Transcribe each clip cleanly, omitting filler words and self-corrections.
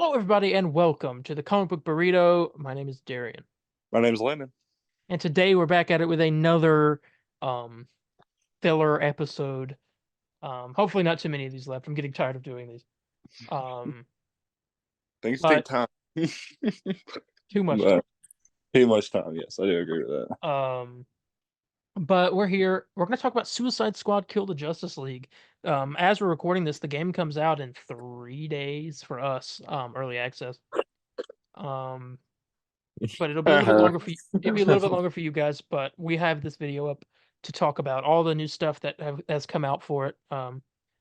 Hello, everybody, and welcome to the Comic Book Burrito. My name is Darien, My name's Landon. and today we're back at it with another um filler episode. Hopefully not too many of these left. I'm getting tired of doing these. Um, Things take but time. too much time. But too much time. Yes, I do agree with that. Um, but we're here. We're going to talk about Suicide Squad: Kill the Justice League. As we're recording this, the game comes out in 3 days for us. Early access. Um, but it'll be a little bit longer for you. It'll be a little bit longer for you guys, but we have this video up to talk about all the new stuff that has come out for it,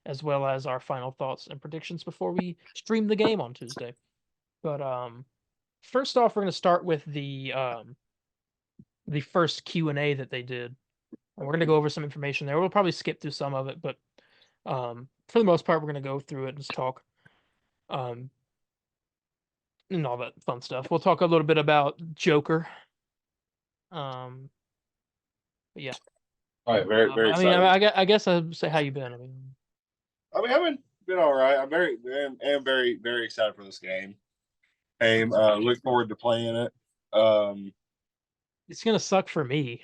as well as our final thoughts and predictions before we stream the game on Tuesday. But first off, we're going to start with the first Q&A that they did. And we're going to go over some information there. We'll probably skip through some of it, but for the most part, we're going to go through it and just talk. And all that fun stuff. We'll talk a little bit about Joker. Um, but yeah. All right, very, very I mean, excited. I guess I'd say how you been. I mean, I've been all right. I'm very, very excited for this game. Look forward to playing it. Um, it's gonna suck for me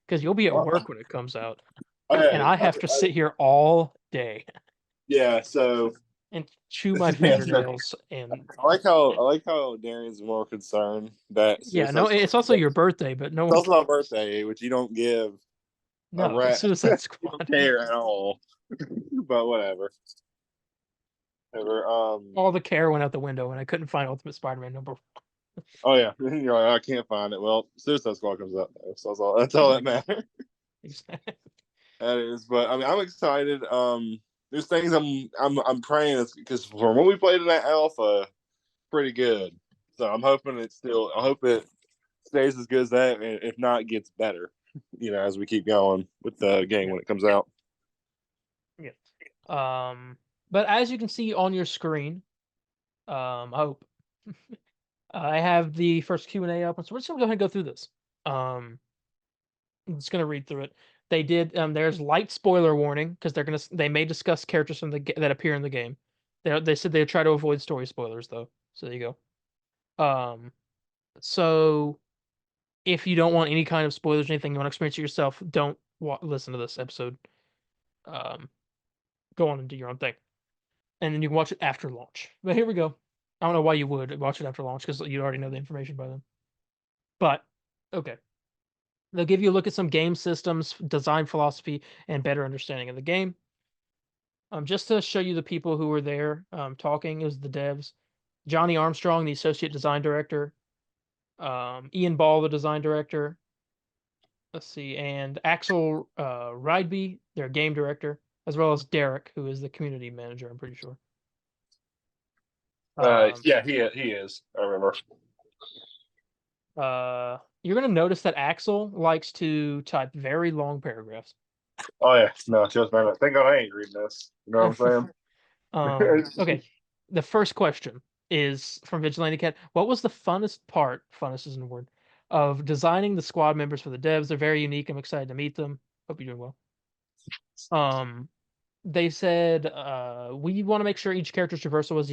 because you'll be at well, work when it comes out, and okay, I have to sit here all day yeah. So and chew my fingernails. And I like how Darian's more concerned that yeah, no, Suicide Squad. it's also your birthday, but no It's one, also my birthday, which you don't give a no, rat. Suicide You don't Squad. care at all. But whatever. Whatever. All the care went out the window, and I couldn't find Ultimate Spider-Man number. Oh yeah, you're like, I can't find it. Well, Suicide Squad comes out though, so that's all that matters. That is, but I mean, I'm excited. There's things I'm praying because from when we played in that alpha, pretty good. So I hope it stays as good as that, and if not, gets better. As we keep going with the game Yeah, when it comes out. yeah. But as you can see on your screen, I hope I have the first Q&A up, so we're just gonna go ahead and go through this. Um, I'm just gonna read through it. They did. There's light spoiler warning because they may discuss characters from that appear in the game. They said they try to avoid story spoilers though. So there you go. So if you don't want any kind of spoilers or anything, you want to experience it yourself, don't listen to this episode. Um, Go on and do your own thing, and then you can watch it after launch. But here we go. I don't know why you would watch it after launch because you already know the information by then. But okay. They'll give you a look at some game systems, design philosophy, and better understanding of the game. Just to show you the people who were there talking is the devs. Johnny Armstrong, the associate design director. Ian Ball, the design director. Let's see, and Axel Rydby, their game director, as well as Derek, who is the community manager. I'm pretty sure. Um, Yeah, he is. I remember. you're gonna notice that Axel likes to type very long paragraphs. Oh yeah, no, just man. Thank God I ain't reading this. You know what I'm saying? Okay. The first question is from Vigilante Cat. What was the funnest part? Funnest isn't a word. Of designing the squad members for the devs. They're very unique. I'm excited to meet them. Hope you're doing well. Um, they said we want to make sure each character's traversal is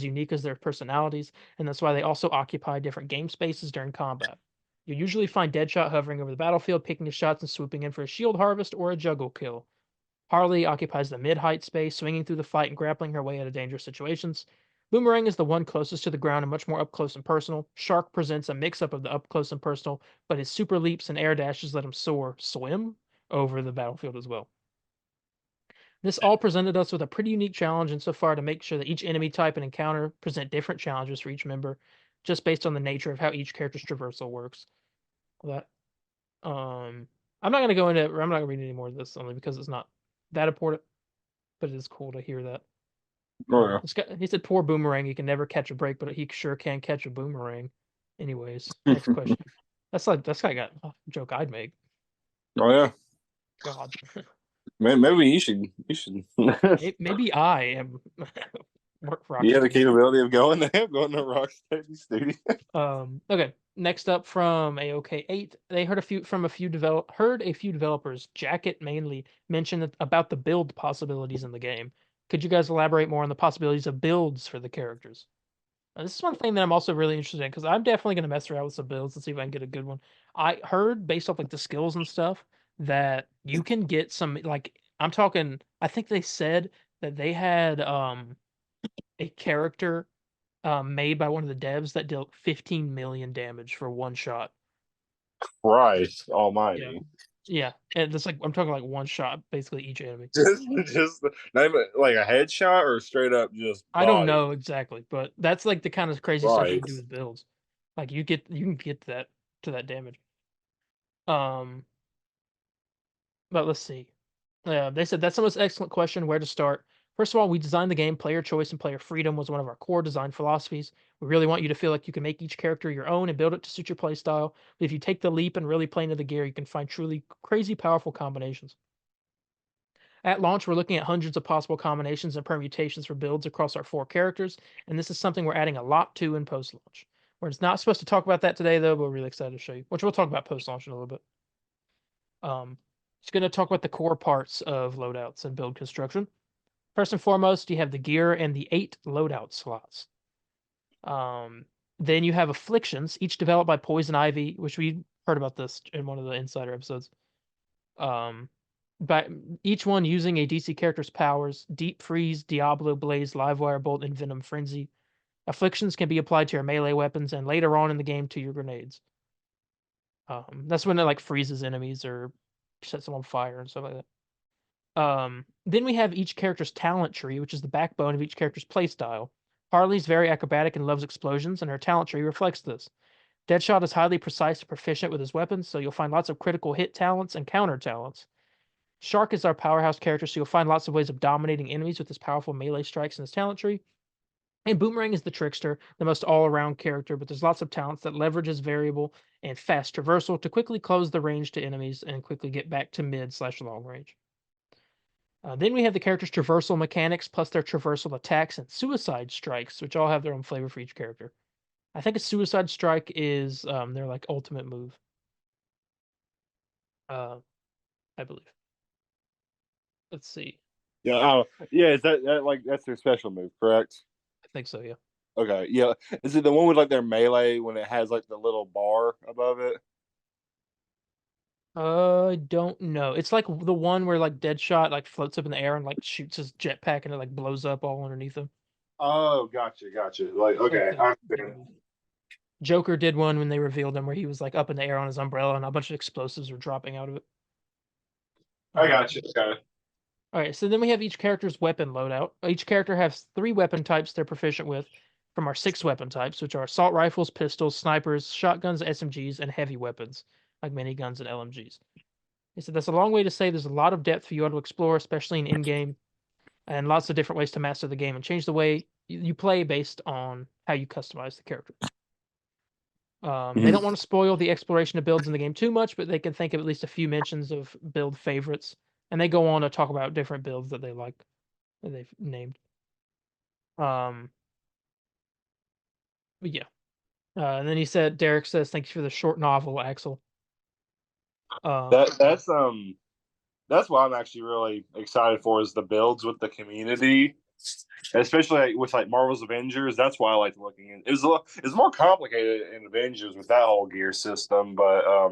unique as their personalities, and that's why they also occupy different game spaces during combat. You usually find Deadshot hovering over the battlefield, picking his shots and swooping in for a shield harvest or a juggle kill. Harley occupies the mid-height space, swinging through the fight and grappling her way out of dangerous situations. Boomerang is the one closest to the ground and much more up close and personal. Shark presents a mix-up of the up close and personal, but his super leaps and air dashes let him swim over the battlefield as well. This all presented us with a pretty unique challenge insofar to make sure that each enemy type and encounter present different challenges for each member, just based on the nature of how each character's traversal works. That I'm not gonna read any more of this only because it's not that important, but it is cool to hear that. Oh yeah. He said, "Poor Boomerang. He can never catch a break, but he sure can catch a boomerang." Anyways, next question. That's like a joke I'd make. Oh yeah. God, Maybe you should. maybe I am work for You have the Rocksteady Studio. capability of going there, going to Rocksteady Studio. Okay. Next up from AOK8, they heard a few developers, Jacket mainly, mention about the build possibilities in the game. Could you guys elaborate more on the possibilities of builds for the characters? This is one thing that I'm also really interested in because I'm definitely going to mess around with some builds and see if I can get a good one. I heard based off like the skills and stuff that you can get some like I'm talking. I think they said that they had a character made by one of the devs that dealt 15 million damage for one shot. Christ Yeah, Almighty! yeah, and it's like I'm talking like one shot, basically each enemy. Just not even like a headshot or straight up just I don't body. know exactly, but that's like the kind of crazy stuff you Right. can do with builds. Like you can get to that damage. But let's see. They said that's the most excellent question. Where to start? First of all, we designed the game. Player choice and player freedom was one of our core design philosophies. We really want you to feel like you can make each character your own and build it to suit your play style. But if you take the leap and really play into the gear, you can find truly crazy powerful combinations. At launch, we're looking at hundreds of possible combinations and permutations for builds across our 4 characters, and this is something we're adding a lot to in post-launch. We're not supposed to talk about that today, though, but we're really excited to show you, which we'll talk about post-launch in a little bit. Just going to talk about the core parts of loadouts and build construction. First and foremost, you have the gear and the 8 loadout slots. Then you have afflictions, each developed by Poison Ivy, which we heard about this in one of the Insider episodes. But each one using a DC character's powers: Deep Freeze, Diablo Blaze, Livewire Bolt, and Venom Frenzy. Afflictions can be applied to your melee weapons and later on in the game to your grenades. That's when it like freezes enemies or sets them on fire and stuff like that. Then we have each character's talent tree, which is the backbone of each character's playstyle. Harley's very acrobatic and loves explosions, and her talent tree reflects this. Deadshot is highly precise and proficient with his weapons, so you'll find lots of critical hit talents and counter talents. Shark is our powerhouse character, so you'll find lots of ways of dominating enemies with his powerful melee strikes and his talent tree. And Boomerang is the trickster, the most all-around character, but there's lots of talents that leverage his variable and fast traversal to quickly close the range to enemies and quickly get back to mid/long range. Then we have the character's traversal mechanics plus their traversal attacks and suicide strikes, which all have their own flavor for each character. I think a suicide strike is their like ultimate move. I believe. Let's see. Yeah. Oh, yeah. Is that like that's their special move, correct? I think so, yeah. Okay. Yeah. Is it the one with like their melee when it has like the little bar above it? I don't know. It's like the one where like Deadshot like floats up in the air and like shoots his jetpack and it like blows up all underneath him. Oh, gotcha. Like, It's like okay, I the understand. move. Joker did one when they revealed him where he was like up in the air on his umbrella and a bunch of explosives were dropping out of it. I Um, got you. Okay. all right, so then we have each character's weapon loadout. Each character has 3 weapon types they're proficient with from our 6 weapon types, which are assault rifles, pistols, snipers, shotguns, SMGs, and heavy weapons like miniguns and LMGs. He said that's a long way to say there's a lot of depth for you to explore, especially in in-game, and lots of different ways to master the game and change the way you play based on how you customize the character. They don't want to spoil the exploration of builds in the game too much, but they can think of at least a few mentions of build favorites, and they go on to talk about different builds that they like that they've named. Um, but yeah. And then he said, Derek says, "Thank you for the short novel, Axel." Um, That's what I'm actually really excited for is the builds with the community, especially like, with like Marvel's Avengers. That's why I like looking in. It's more complicated in Avengers with that whole gear system, but I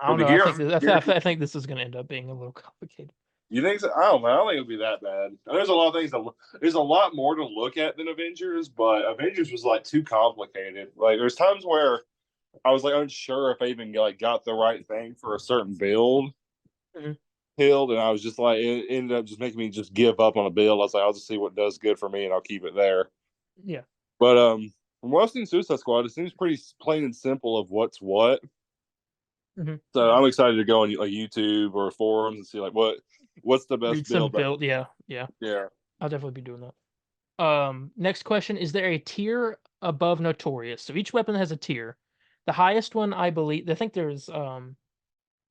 for don't the know. I think this is going to end up being a little complicated. you think so? I don't know. I don't think it'll be that bad. There's a lot of things. There's a lot more to look at than Avengers, but Avengers was like too complicated. Like there's times where I was like unsure if I even like got the right thing for a certain build. Mhm. Build, and I was just like, it ended up just making me just give up on a build. I was like, I'll just see what does good for me, and I'll keep it there. Yeah. But from what I've seen Suicide Squad, it seems pretty plain and simple of what's what. Mhm. So I'm excited to go on like YouTube or forums and see like what's the Read best some build. build. Yeah. Yeah. Yeah. I'll definitely be doing that. Next question. Is there a tier above Notorious? So each weapon has a tier. The highest one, I believe, I think there's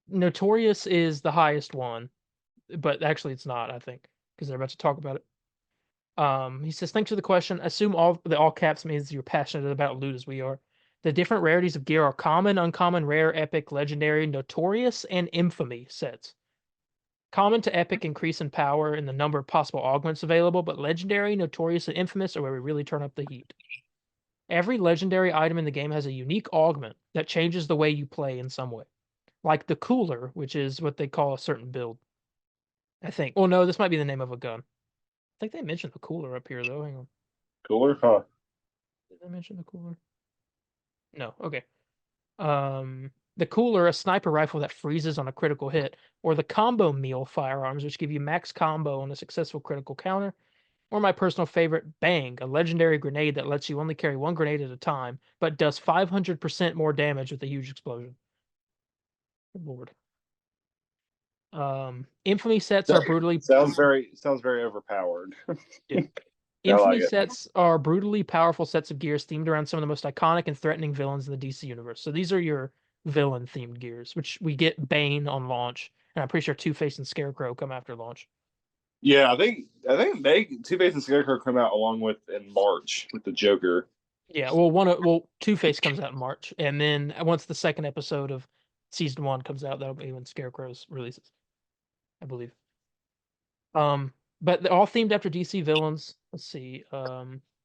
Notorious is the highest one, but actually it's not, I think, because they're about to talk about it. He says, thanks for the question. Assume all caps means you're passionate about loot as we are. The different rarities of gear are common, uncommon, rare, epic, legendary, notorious, and infamy sets. Common to epic increase in power and the number of possible augments available, but legendary, notorious, and infamous are where we really turn up the heat. Every legendary item in the game has a unique augment that changes the way you play in some way. Like the cooler, which is what they call a certain build. I think. Well, no, this might be the name of a gun. I think they mentioned the cooler up here, though. Hang on. Cooler, huh? Did they mention the cooler? No. Okay. The cooler, a sniper rifle that freezes on a critical hit, or the combo meal firearms, which give you max combo on a successful critical counter, or my personal favorite, Bang, a legendary grenade that lets you only carry one grenade at a time, but does 500% more damage with a huge explosion. Good Lord. Infamy sets are brutally Sounds very overpowered. yeah. I like Infamy it. sets are brutally powerful sets of gears themed around some of the most iconic and threatening villains in the DC universe. So these are your villain themed gears, which we get Bane on launch, and I'm pretty sure Two-Face and Scarecrow come after launch. Yeah, I think they Two-Face and Scarecrow come out along with in March with the Joker. Yeah, Two-Face comes out in March, and then once the second episode of season 1 comes out, that'll be when Scarecrow's releases, I believe. But they're all themed after DC villains. Let's see.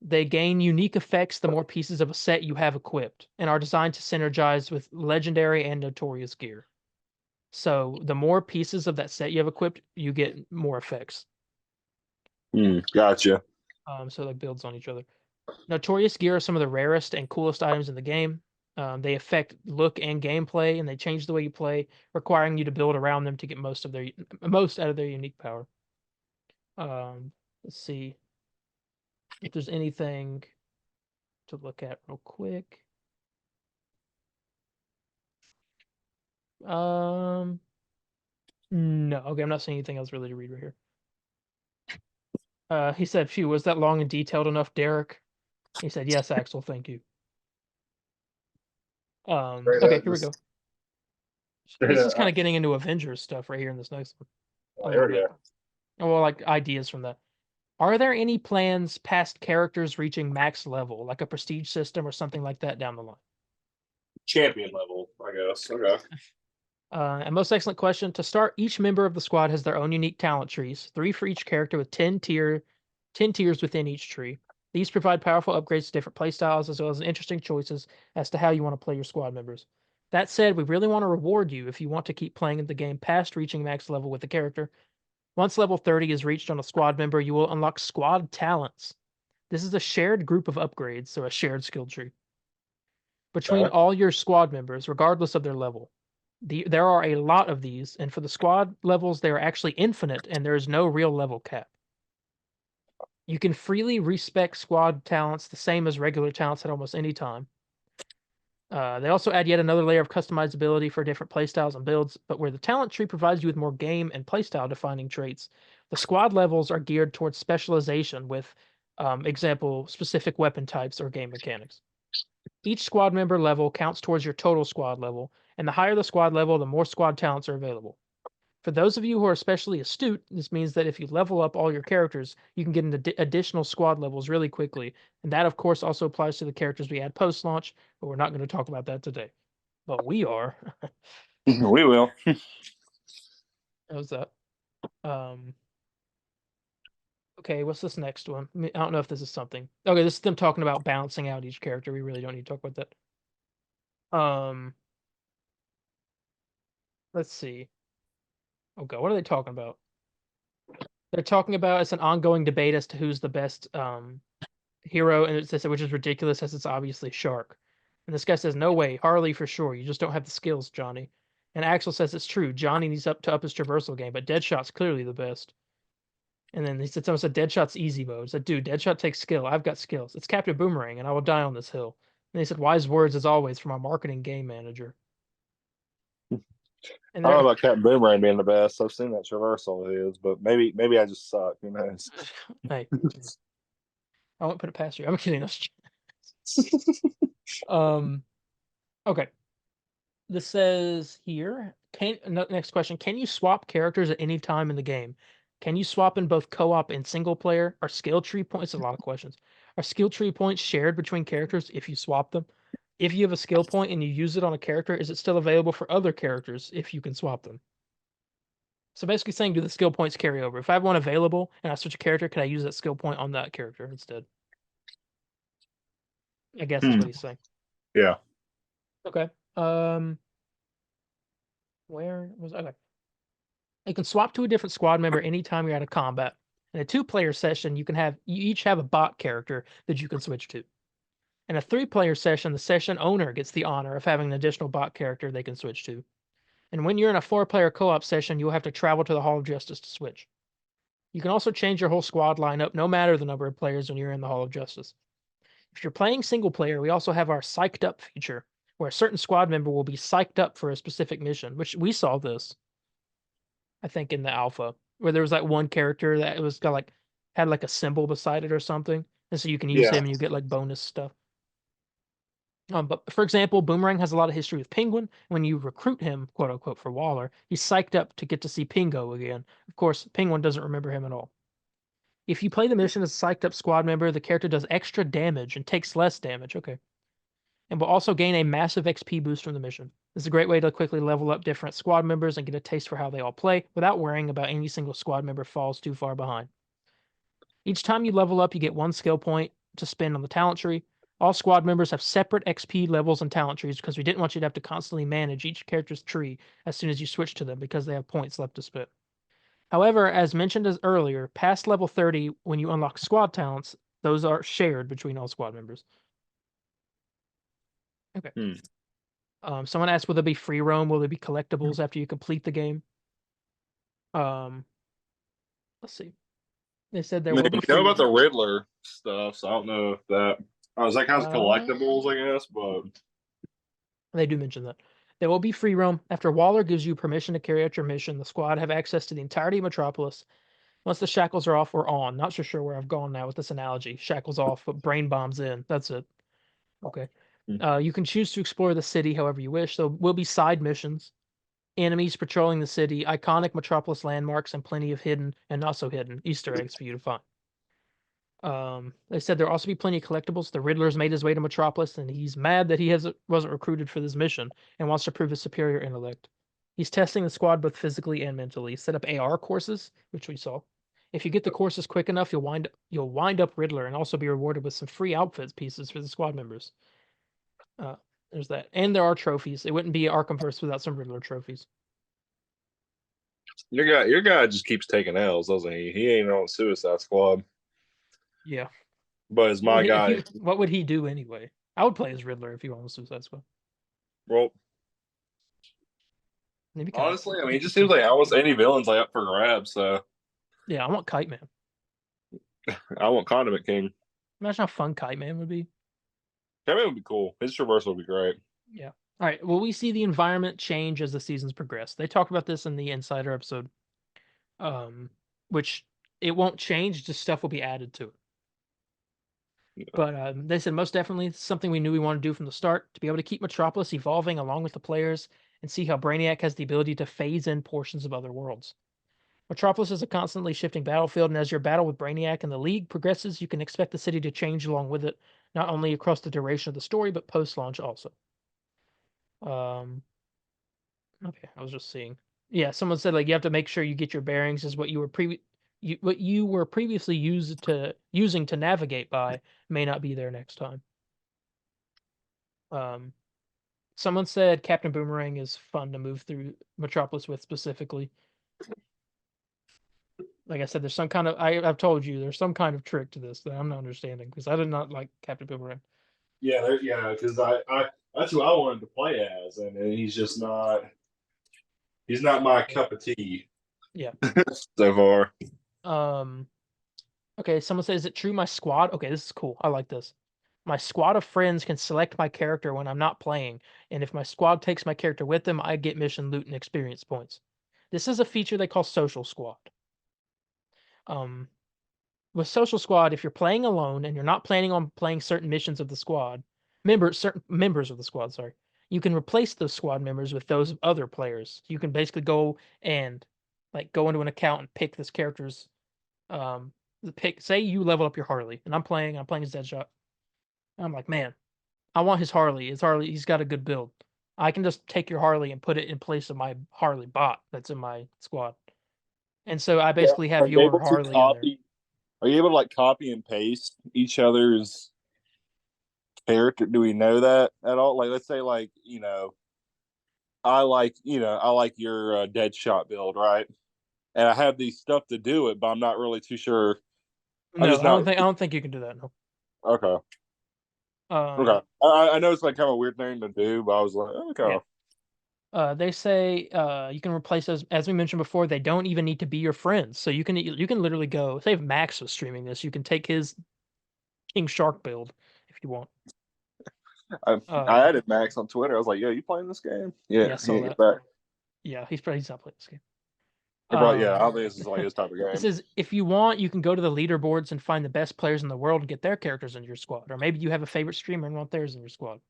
They gain unique effects the more pieces of a set you have equipped, and are designed to synergize with legendary and notorious gear. So the more pieces of that set you have equipped, you get more effects. Gotcha. So like builds on each other. Notorious gear are some of the rarest and coolest items in the game. They affect look and gameplay, and they change the way you play, requiring you to build around them to get most out of their unique power. Let's see if there's anything to look at real quick. No, okay, I'm not seeing anything else really to read right here. He said, "Phew, was that long and detailed enough, Derek?" He said, "Yes, Axel, thank you." Okay, here we go. This is kind of getting into Avengers stuff right here in this next one. A little bit. Well, like ideas from that. Are there any plans past characters reaching max level, like a prestige system or something like that down the line? Champion level, I guess. Okay. And most excellent question. To start, each member of the squad has their own unique talent trees, 3 for each character with 10 tiers within each tree. These provide powerful upgrades to different playstyles as well as interesting choices as to how you want to play your squad members. That said, we really want to reward you if you want to keep playing the game past reaching max level with the character. Once level 30 is reached on a squad member, you will unlock squad talents. This is a shared group of upgrades, so a shared skill tree, between all your squad members, regardless of their level. There are a lot of these, and for the squad levels, they are actually infinite, and there is no real level cap. You can freely respec squad talents the same as regular talents at almost any time. They also add yet another layer of customizability for different playstyles and builds, but where the talent tree provides you with more game and playstyle defining traits, the squad levels are geared towards specialization with, example, specific weapon types or game mechanics. Each squad member level counts towards your total squad level, and the higher the squad level, the more squad talents are available. For those of you who are especially astute, this means that if you level up all your characters, you can get into additional squad levels really quickly. And that, of course, also applies to the characters we add post-launch, but we're not going to talk about that today. But we are. We will. How's that? Okay, what's this next one? I don't know if this is something. Okay, this is them talking about balancing out each character. We really don't need to talk about that. Let's see. Oh god, what are they talking about? They're talking about it's an ongoing debate as to who's the best hero, and it's which is ridiculous as it's obviously Shark. And this guy says, "No way, Harley for sure. You just don't have the skills, Johnny." And Axel says it's true. Johnny needs to up his traversal game, but Deadshot's clearly the best. And then he said, "Someone said Deadshot's easy mode." I said, "Dude, Deadshot takes skill. I've got skills. It's Captain Boomerang, and I will die on this hill." And they said, "Wise words as always from our marketing game manager." And I don't know they're about Captain Boomerang being the best. I've seen that traversal of his, but maybe I just suck. Who knows? hey, I won't put it past you. I'm kidding. Um, okay. This says here, next question, can you swap characters at any time in the game? Can you swap in both co-op and single player? Are skill tree points, a lot of questions. Are skill tree points shared between characters if you swap them? If you have a skill point and you use it on a character, is it still available for other characters if you can swap them? So basically saying, do the skill points carry over? If I have one available and I switch a character, can I use that skill point on that character instead? I guess is what he's saying. Yeah. Okay. Where was okay? You can swap to a different squad member anytime you're out of combat. In a 2-player session, you each have a bot character that you can switch to. In a 3-player session, the session owner gets the honor of having an additional bot character they can switch to. And when you're in a 4-player co-op session, you'll have to travel to the Hall of Justice to switch. You can also change your whole squad lineup no matter the number of players when you're in the Hall of Justice. If you're playing single player, we also have our psyched up feature, where a certain squad member will be psyched up for a specific mission, which we saw this, I think, in the alpha, where there was like one character that was got like had like a symbol beside it or something. And so you can use Yeah. him and you get like bonus stuff. But for example, Boomerang has a lot of history with Penguin. When you recruit him, quote unquote, for Waller, he's psyched up to get to see Pingo again. Of course, Penguin doesn't remember him at all. If you play the mission as a psyched up squad member, the character does extra damage and takes less damage. Okay. And will also gain a massive XP boost from the mission. This is a great way to quickly level up different squad members and get a taste for how they all play without worrying about any single squad member falls too far behind. Each time you level up, you get 1 skill point to spend on the talent tree. All squad members have separate XP levels and talent trees because we didn't want you to have to constantly manage each character's tree as soon as you switch to them because they have points left to spend. However, as mentioned earlier, past level 30, when you unlock squad talents, those are shared between all squad members. Okay. Someone asked, will there be free roam? Will there be collectibles after you complete the game? Let's see. They said there will be We free know about the roam. Riddler stuff, so I don't know if that. Oh, is that kind of collectibles, I guess, but they do mention that. There will be free roam. After Waller gives you permission to carry out your mission, the squad have access to the entirety of Metropolis. Once the shackles are off, we're on. Not so sure where I've gone now with this analogy. Shackles off, but brain bombs in. That's it. Okay. You can choose to explore the city however you wish. There will be side missions, enemies patrolling the city, iconic Metropolis landmarks, and plenty of hidden and not so hidden Easter eggs for you to find. They said there'll also be plenty of collectibles. The Riddler's made his way to Metropolis, and he's mad that he wasn't recruited for this mission and wants to prove his superior intellect. He's testing the squad both physically and mentally. Set up AR courses, which we saw. If you get the courses quick enough, you'll wind up Riddler and also be rewarded with some free outfits pieces for the squad members. There's that, and there are trophies. It wouldn't be Arkhamverse without some Riddler trophies. your guy just keeps taking L's, doesn't he? He ain't on Suicide Squad. Yeah, But it's my guy. What would he do anyway? I would play as Riddler if he wants Suicide Squad. Well, honestly, I mean, it just seems like almost any villain's like up for grabs. So yeah, I want Kite Man. I want Condiment King. Imagine how fun Kite Man would be. Kite Man would be cool. His traversal would be great. Yeah. All right. Well, we see the environment change as the seasons progress. They talked about this in the Insider episode, which it won't change. Just stuff will be added to it. Yeah. But they said most definitely something we knew we wanted to do from the start, to be able to keep Metropolis evolving along with the players and see how Brainiac has the ability to phase in portions of other worlds. Metropolis is a constantly shifting battlefield, and as your battle with Brainiac and the League progresses, you can expect the city to change along with it, not only across the duration of the story, but post-launch also. Okay, I was just seeing. Yeah, someone said like you have to make sure you get your bearings as what you were previously using to navigate by may not be there next time. Someone said Captain Boomerang is fun to move through Metropolis with specifically. Like I said, there's some kind of I've told you there's some kind of trick to this that I'm not understanding because I did not like Captain Boomerang. Yeah, because I that's who I wanted to play as, and he's just not. He's not my cup of tea. Yeah. So far. Okay, someone says, is it true my squad? Okay, this is cool. I like this. My squad of friends can select my character when I'm not playing, and if my squad takes my character with them, I get mission loot and experience points. This is a feature they call Social Squad. With Social Squad, if you're playing alone and you're not planning on playing certain missions of the squad, certain members of the squad, sorry, you can replace those squad members with those of other players. You can basically go and like go into an account and pick this character's say you level up your Harley and I'm playing as Deadshot. And I'm like, man, I want his Harley. He's got a good build. I can just take your Harley and put it in place of my Harley bot that's in my squad. And so I basically have your Harley in there. Are you able to like copy and paste each other's character? Do we know that at all? Like, let's say, like, I like your dead shot build, right? And I have these stuff to do it, but I'm not really too sure. I'm No, just not I don't think you can do that. No. okay. Um, Okay, I know it's like kind of a weird thing to do, but I was like, yeah. okay, They say you can replace those, as we mentioned before. They don't even need to be your friends, so you can literally go. Say if Max was streaming this, you can take his King Shark build if you want. I added Max on Twitter. I was like, "Yo, you playing this game?" Yeah, Yeah, I he saw didn't get that. back. Yeah, he's not playing this game. But yeah, I don't think this is like It his type of game. says if you want, you can go to the leaderboards and find the best players in the world and get their characters into your squad, or maybe you have a favorite streamer and want theirs in your squad.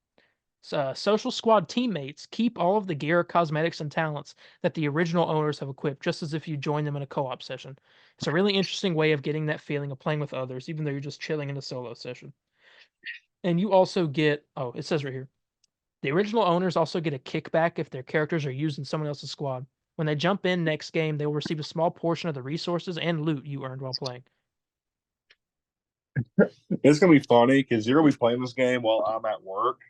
Social squad teammates keep all of the gear, cosmetics, and talents that the original owners have equipped, just as if you join them in a co-op session. It's a really interesting way of getting that feeling of playing with others, even though you're just chilling in a solo session. And you also get, oh, it says right here, the original owners also get a kickback if their characters are used in someone else's squad. When they jump in next game, they will receive a small portion of the resources and loot you earned while playing. It's gonna be funny because you're gonna be playing this game while I'm at work,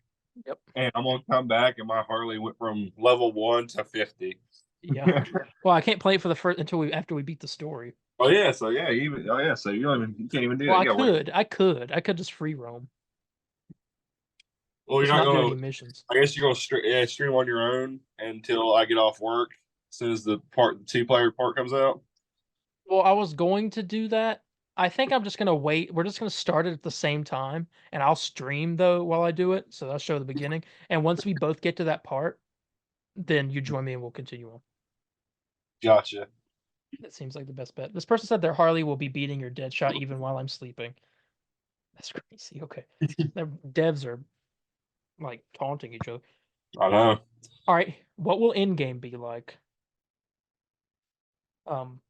Yep. and I'm gonna come back and my Harley went from level 1 to 50. Yeah. Well, I can't play it for the first until after we beat the story. Oh yeah, so yeah, so you can't even do Well, that. You gotta wait. I could just free roam, Well, you're just not not do gonna. any missions. I guess you're gonna stream on your own until I get off work. As soon as the 2 player part comes out. Well, I was going to do that. I think I'm just gonna wait. We're just gonna start it at the same time, and I'll stream though while I do it. So I'll show the beginning, and once we both get to that part, then you join me and we'll continue on. Gotcha. That seems like the best bet. This person said their Harley will be beating your dead shot even while I'm sleeping. That's crazy. Okay, their devs are like taunting each other. I know. All right, what will in game be like? Um,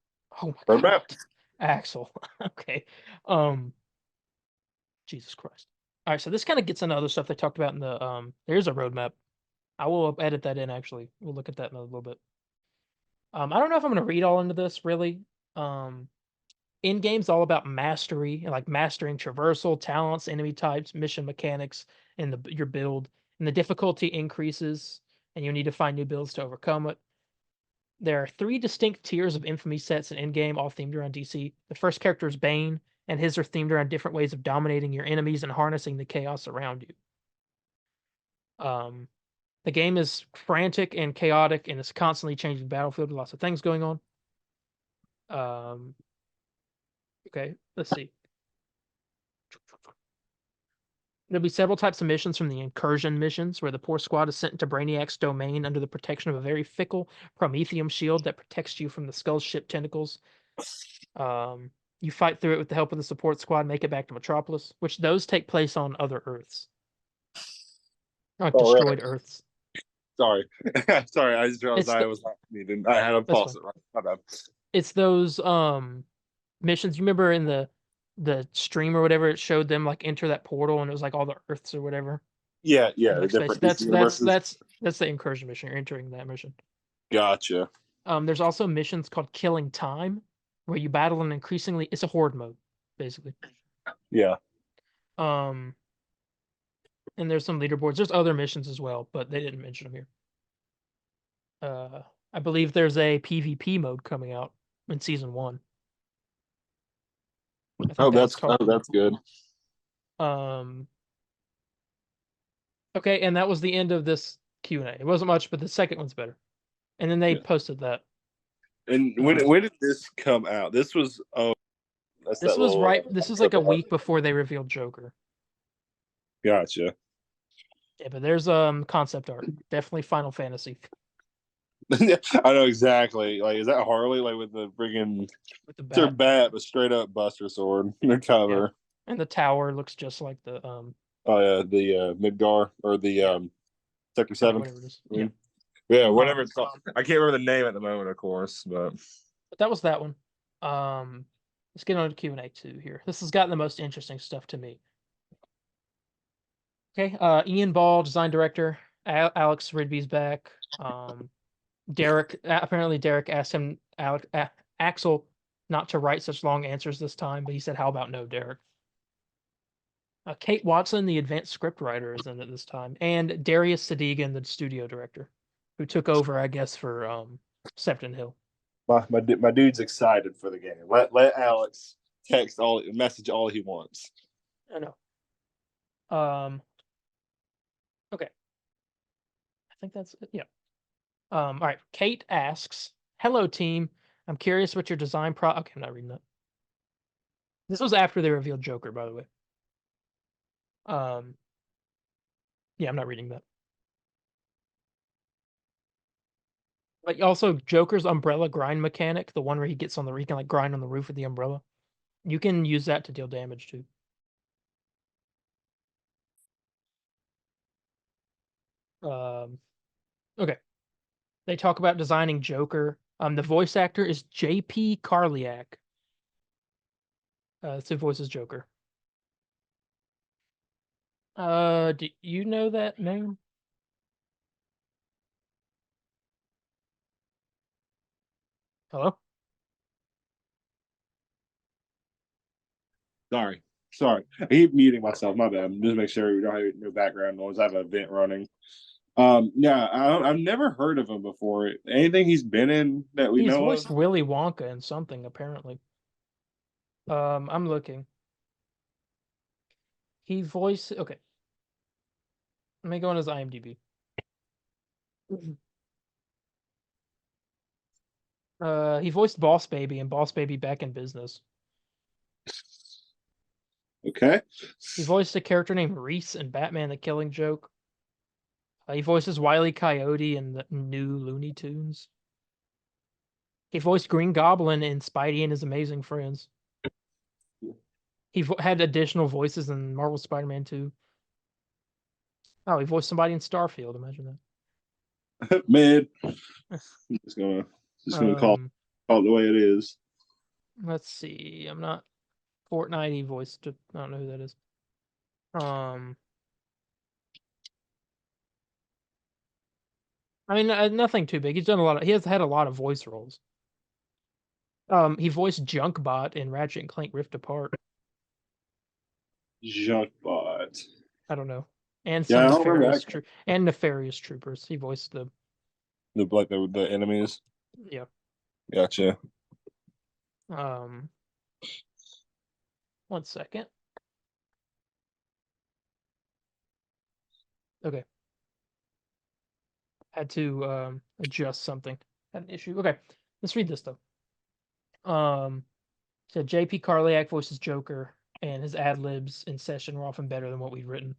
oh my Roadmap. God, Axel. Okay. Um, Jesus Christ. All right, so this kind of gets into other stuff they talked about in the there's a roadmap. I will edit that in actually. We'll look at that in a little bit. I don't know if I'm gonna read all into this really. Um, in game's all about mastery, like mastering traversal, talents, enemy types, mission mechanics, and your build. And the difficulty increases, and you need to find new builds to overcome it. There are 3 distinct tiers of infamy sets in endgame, all themed around DC. The first character is Bane, and his are themed around different ways of dominating your enemies and harnessing the chaos around you. The game is frantic and chaotic, and it's constantly changing battlefield with lots of things going on. Um, okay, let's see. There'll be several types of missions from the incursion missions, where the poor squad is sent into Brainiac's domain under the protection of a very fickle Prometheum shield that protects you from the Skull's ship tentacles. You fight through it with the help of the support squad, make it back to Metropolis, which those take place on other Earths, like Oh, really? destroyed Earths. Sorry. Sorry, I just realized It's I the, was not muted. I had to that's pause fine. it, right? My bad. It's those missions. You remember in the stream or whatever, it showed them like enter that portal, and it was like all the Earths or whatever Yeah, in the like space. different DC universes. That's the incursion mission. You're entering that mission. Gotcha. There's also missions called Killing Time, where you battle an increasingly it's a horde mode, basically. Yeah. Um, and there's some leaderboards. There's other missions as well, but they didn't mention them here. I believe there's a PvP mode coming out in season 1. I think that was called. That's good. Um, okay, and that was the end of this Q&A. It wasn't much, but the second one's better. And then they Yeah. posted that. And when did this come out? This was that's This that was little right. This was like a week before they revealed Joker. Gotcha. Yeah, but there's concept art. Definitely Final Fantasy I know exactly. Like, is that Harley? Like with the freaking with the it's her bat. bat, but straight up Buster Sword in the Yeah, cover. and the tower looks just like the Oh yeah, the Midgar or the yeah, Sector yeah, 7. whatever it is. I Yeah, mean, yeah, whatever it's called. I can't remember the name at the moment, of course, but but that was that one. Let's get on to Q&A 2 here. This has gotten the most interesting stuff to me. Okay, Ian Ball, design director. Alex Ridby's back. Derek apparently Derek asked him Axel not to write such long answers this time, but he said, "How about no, Derek?" Kate Watson, the advanced scriptwriter, is in it this time, and Darius Sadigan, the studio director, who took over, I guess, for Sefton Hill. My dude's excited for the game. Let Alex message all he wants. I know. Okay. I think that's it. Yeah. All right. Kate asks, "Hello, team. I'm curious what your design Okay, I'm not reading that. This was after they revealed Joker, by the way. Yeah, I'm not reading that. But also, Joker's umbrella grind mechanic, the one where he gets on he can like grind on the roof with the umbrella. You can use that to deal damage too. Okay. They talk about designing Joker. The voice actor is J.P. Karliak. That's who voices Joker. Do you know that name? Hello? Sorry. I keep muting myself. My bad. Just make sure we don't have no background noise. I have an event running. Yeah, I've never heard of him before. Anything he's been in that we He's know voiced of? Willy Wonka in something, apparently. I'm looking. He voiced... Okay. Let me go on his IMDb. He voiced Boss Baby and Boss Baby Back in Business. Okay. He voiced a character named Reese in Batman the Killing Joke. He voices Wile E. Coyote in the new Looney Tunes. He voiced Green Goblin in Spidey and His Amazing Friends. He had additional voices in Marvel Spider-Man 2. Oh, he voiced somebody in Starfield. Imagine Mid. that. Just gonna call it the way it is. Let's see. I'm not Fortnite. He voiced. I don't know who that is. I mean, nothing too big. He's done a lot. He has had a lot of voice roles. He voiced Junkbot in Ratchet and Clank Rift Apart. Junkbot. I don't know. And Yeah, some I don't remember nefarious that. and nefarious troopers. He voiced the The enemies. yeah. Gotcha. Um, 1 second. Okay. Had to adjust something. Had an issue. Okay. Let's read this though. So J.P. Karliak voices Joker, and his ad libs in session were often better than what we've written.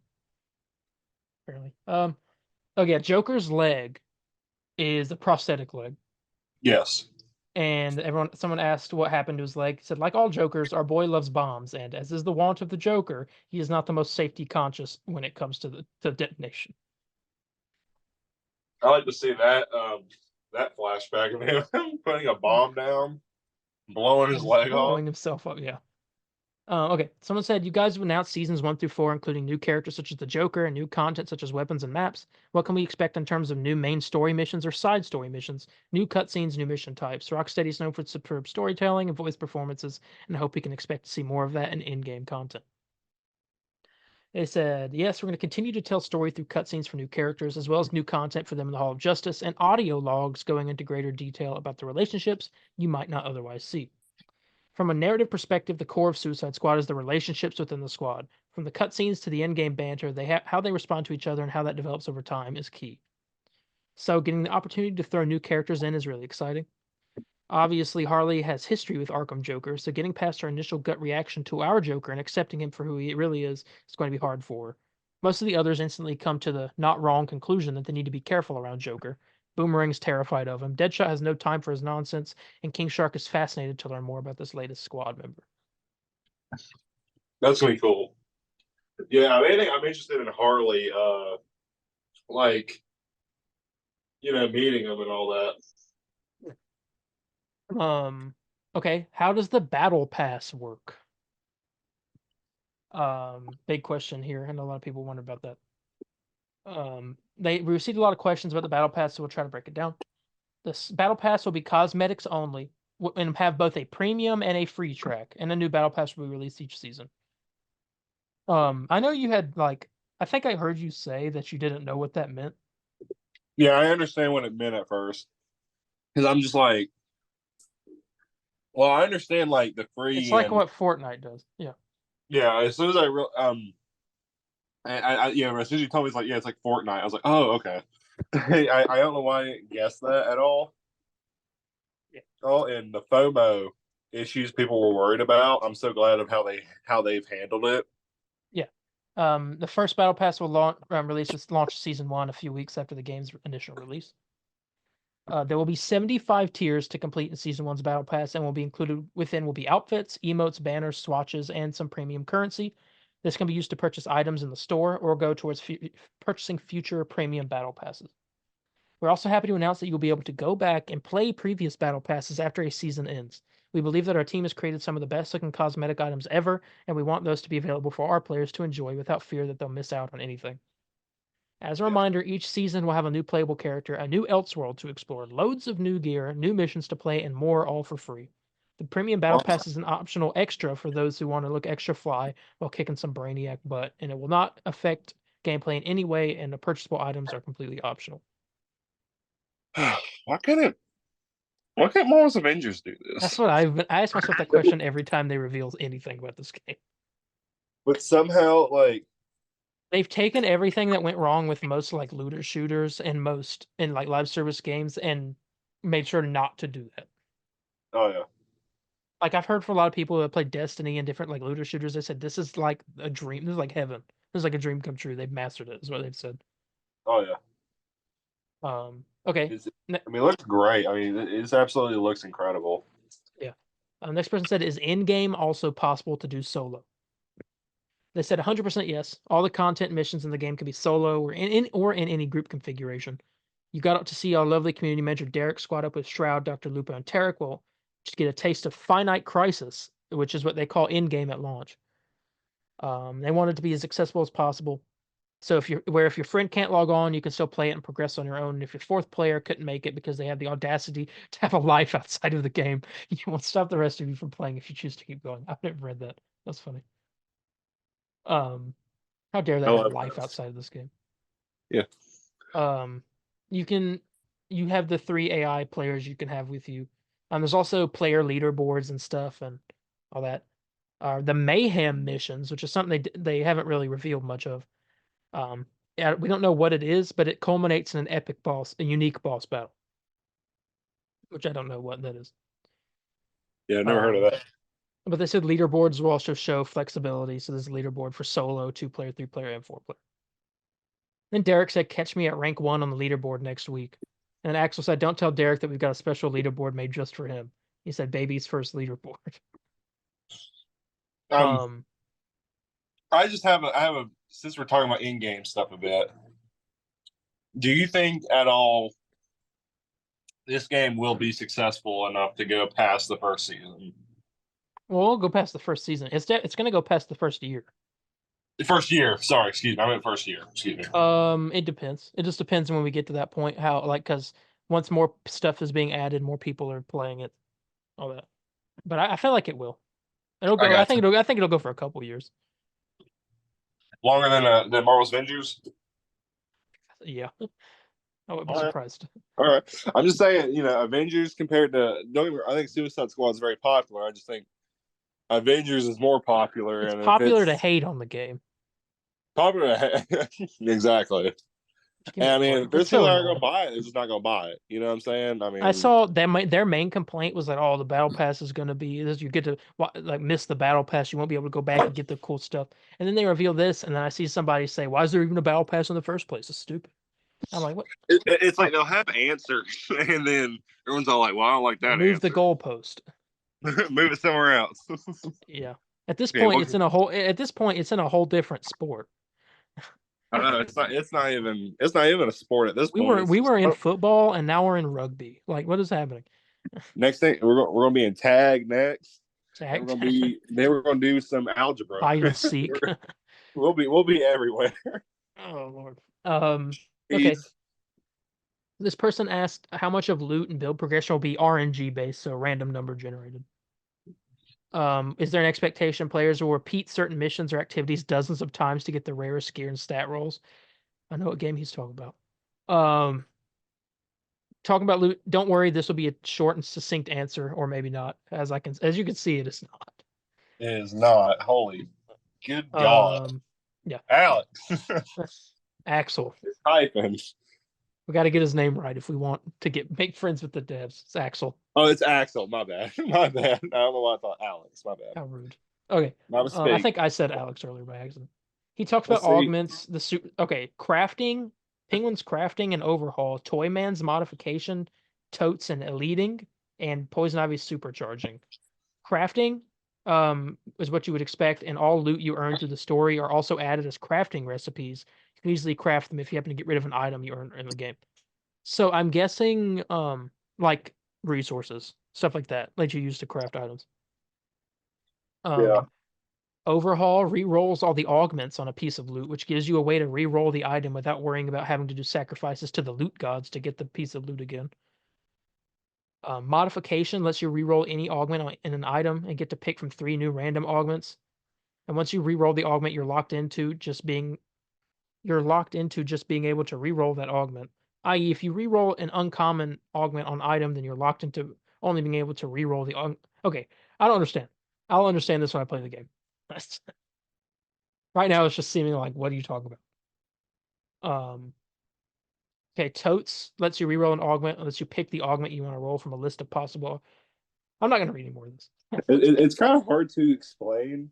Apparently. Oh yeah, Joker's leg is a prosthetic leg. Yes. And someone asked what happened to his leg. He said, like all Jokers, our boy loves bombs, and as is the wont of the Joker, he is not the most safety conscious when it comes to the detonation. I like to see that flashback of him putting a bomb down, blowing his leg off. Blowing himself up, yeah. Okay, someone said, you guys have announced seasons 1 through 4, including new characters such as the Joker and new content such as weapons and maps. What can we expect in terms of new main story missions or side story missions? New cutscenes, new mission types. Rocksteady is known for its superb storytelling and voice performances, and I hope we can expect to see more of that in in-game content. They said, yes, we're going to continue to tell story through cutscenes for new characters, as well as new content for them in the Hall of Justice, and audio logs going into greater detail about the relationships you might not otherwise see. From a narrative perspective, the core of Suicide Squad is the relationships within the squad. From the cutscenes to the in-game banter, how they respond to each other and how that develops over time is key. So getting the opportunity to throw new characters in is really exciting. Obviously, Harley has history with Arkham Joker, so getting past her initial gut reaction to our Joker and accepting him for who he really is going to be hard for her. Most of the others instantly come to the not wrong conclusion that they need to be careful around Joker. Boomerang's terrified of him. Deadshot has no time for his nonsense, and King Shark is fascinated to learn more about this latest squad member. That's gonna be cool. Yeah, anything I'm interested in Harley, like meeting him and all that. Okay, how does the battle pass work? Big question here, and a lot of people wonder about that. We received a lot of questions about the battle pass, so we'll try to break it down. This battle pass will be cosmetics only, and have both a premium and a free track, and a new battle pass will be released each season. I know you had like I think I heard you say that you didn't know what that meant. Yeah, I understand what it meant at first because I'm just like, well, I understand like the It's free like and what Fortnite does. Yeah. yeah. As soon as yeah, as soon as you told me it's like yeah, it's like Fortnite. I was like, oh, okay. I don't know why I didn't guess that at all. Yeah. Oh, and the FOMO issues people were worried about. I'm so glad of how they've handled it. Yeah. The first Battle Pass will launch season 1 a few weeks after the game's initial release. There will be 75 tiers to complete in season 1's Battle Pass, and will be included within will be outfits, emotes, banners, swatches, and some premium currency. This can be used to purchase items in the store or go towards purchasing future premium Battle Passes. We're also happy to announce that you'll be able to go back and play previous Battle Passes after a season ends. We believe that our team has created some of the best looking cosmetic items ever, and we want those to be available for our players to enjoy without fear that they'll miss out on anything. As a Yeah. reminder, each season will have a new playable character, a new Elseworld to explore, loads of new gear, new missions to play, and more, all for free. The Premium Battle Pass is an optional extra for those who want to look extra fly while kicking some Brainiac butt, and it will not affect gameplay in any way, and the purchasable items are completely optional. why couldn't why can't Marvel's Avengers do That's this? what I ask myself that question every time they reveal anything about this game. But somehow, like, They've taken everything that went wrong with most like looter shooters and most in like live service games and made sure not to do that. oh yeah, Like I've heard from a lot of people that play Destiny and different like looter shooters, they said this is like a dream. This is like heaven. This is like a dream come true. They've mastered it, is what they've said. oh yeah. Okay. It's, I mean, it looks great. I mean, it absolutely looks incredible. Yeah. Next person said, is in game also possible to do solo? They said 100% yes. All the content missions in the game can be solo or in any group configuration. You got up to see our lovely community manager Derek squad up with Shroud, Dr. Lupo, and Tarek. Will just get a taste of Finite Crisis, which is what they call in game at launch. They want it to be as accessible as possible. So if your friend can't log on, you can still play it and progress on your own. And if your fourth player couldn't make it because they have the audacity to have a life outside of the game, you won't stop the rest of you from playing if you choose to keep going. I've never read that. That's funny. Um, how dare I they have love life that. outside of this game? Yeah. Um, you can you have the 3 AI players you can have with you. There's also player leaderboards and stuff and all that. The mayhem missions, which is something they haven't really revealed much of. Yeah, we don't know what it is, but it culminates in an epic boss, a unique boss battle, which I don't know what that is. Yeah, I've never heard of Um, that. but they said leaderboards will also show flexibility. So there's a leaderboard for solo, 2 player, 3 player, and 4 player. Then Derek said, "Catch me at rank 1 on the leaderboard next week." And Axel said, "Don't tell Derek that we've got a special leaderboard made just for him." He said, "Baby's first leaderboard." Um, Um, I have a since we're talking about in-game stuff a bit. Do you think at all this game will be successful enough to go past the first season? well, we'll go past the first season. It's going to go past the first year. The first year. Sorry, excuse me. I meant first year. Excuse me. It depends. It just depends when we get to that point. How like because once more stuff is being added, more people are playing it. All that. But I feel like it will. It'll I go. I got think you. it'll. I think it'll go for a couple years. Longer than Marvel's Avengers. Yeah, I wouldn't be All right. surprised. All right. I'm just saying, Avengers compared to don't get me, I think Suicide Squad is very popular. I just think Avengers is more popular, It's and if popular to it's hate on the game. popular, exactly. Just give And me a I mean, break. if It's there's people so that are gonna annoying. buy it, they're just not gonna buy it. You know what I'm saying? I I mean, saw that their main complaint was that oh the battle pass is going to be this you get to like miss the battle pass, you won't be able to go back and get the cool stuff, and then they reveal this and then I see somebody say why is there even a battle pass in the first place? It's stupid. I'm like what? it's Oh, like they'll have answers, and then everyone's all like, "Well, I don't like yeah, that move the answer. goalpost. Move it somewhere else." Yeah. At this Okay, point, well, it's in a whole. At this point, it's in a whole different sport. I don't know. It's not even a sport at this point. It's We just were in football and now we're in rugby. Like, what is happening? next thing we're gonna be in tag next. Tag, Then we're gonna do some algebra. hide and seek. We'll be everywhere. Oh Lord. Okay. He's This person asked how much of loot and build progression will be RNG based, so random number generated. Is there an expectation players will repeat certain missions or activities dozens of times to get the rarest gear and stat rolls? I know what game he's talking about. Talking about loot, don't worry, this will be a short and succinct answer, or maybe not. As you can see, it is not. It is not. Holy good God. Yeah. Alex. Axel. Typing. We got to get his name right if we want to make friends with the devs. It's Axel. Oh, it's Axel. My bad. My bad. I don't know why I thought Alex. My bad. How rude. Okay. My I mistake. think I said Alex earlier by accident. He talks Let's about see. augments, crafting, Penguin's crafting and overhaul, Toyman's modification, Totes and eliting, and Poison Ivy's supercharging. Crafting is what you would expect, and all loot you earn through the story are also added as crafting recipes. You can easily craft them if you happen to get rid of an item you earn in the game. So I'm guessing like resources, stuff like that you use to craft items. Yeah. Overhaul re-rolls all the augments on a piece of loot, which gives you a way to re-roll the item without worrying about having to do sacrifices to the loot gods to get the piece of loot again. Modification lets you re-roll any augment in an item and get to pick from 3 new random augments. And once you re-roll the augment, you're locked into just being able to re-roll that augment. I.e., if you re-roll an uncommon augment on item, then you're locked into only being able to re-roll the Okay, I don't understand. I'll understand this when I play the game. Right now, it's just seeming like, what are you talking about? Okay, Totes lets you re-roll an augment, lets you pick the augment you want to roll from a list of possible. I'm not going to read any more of this. It's kind of hard to explain.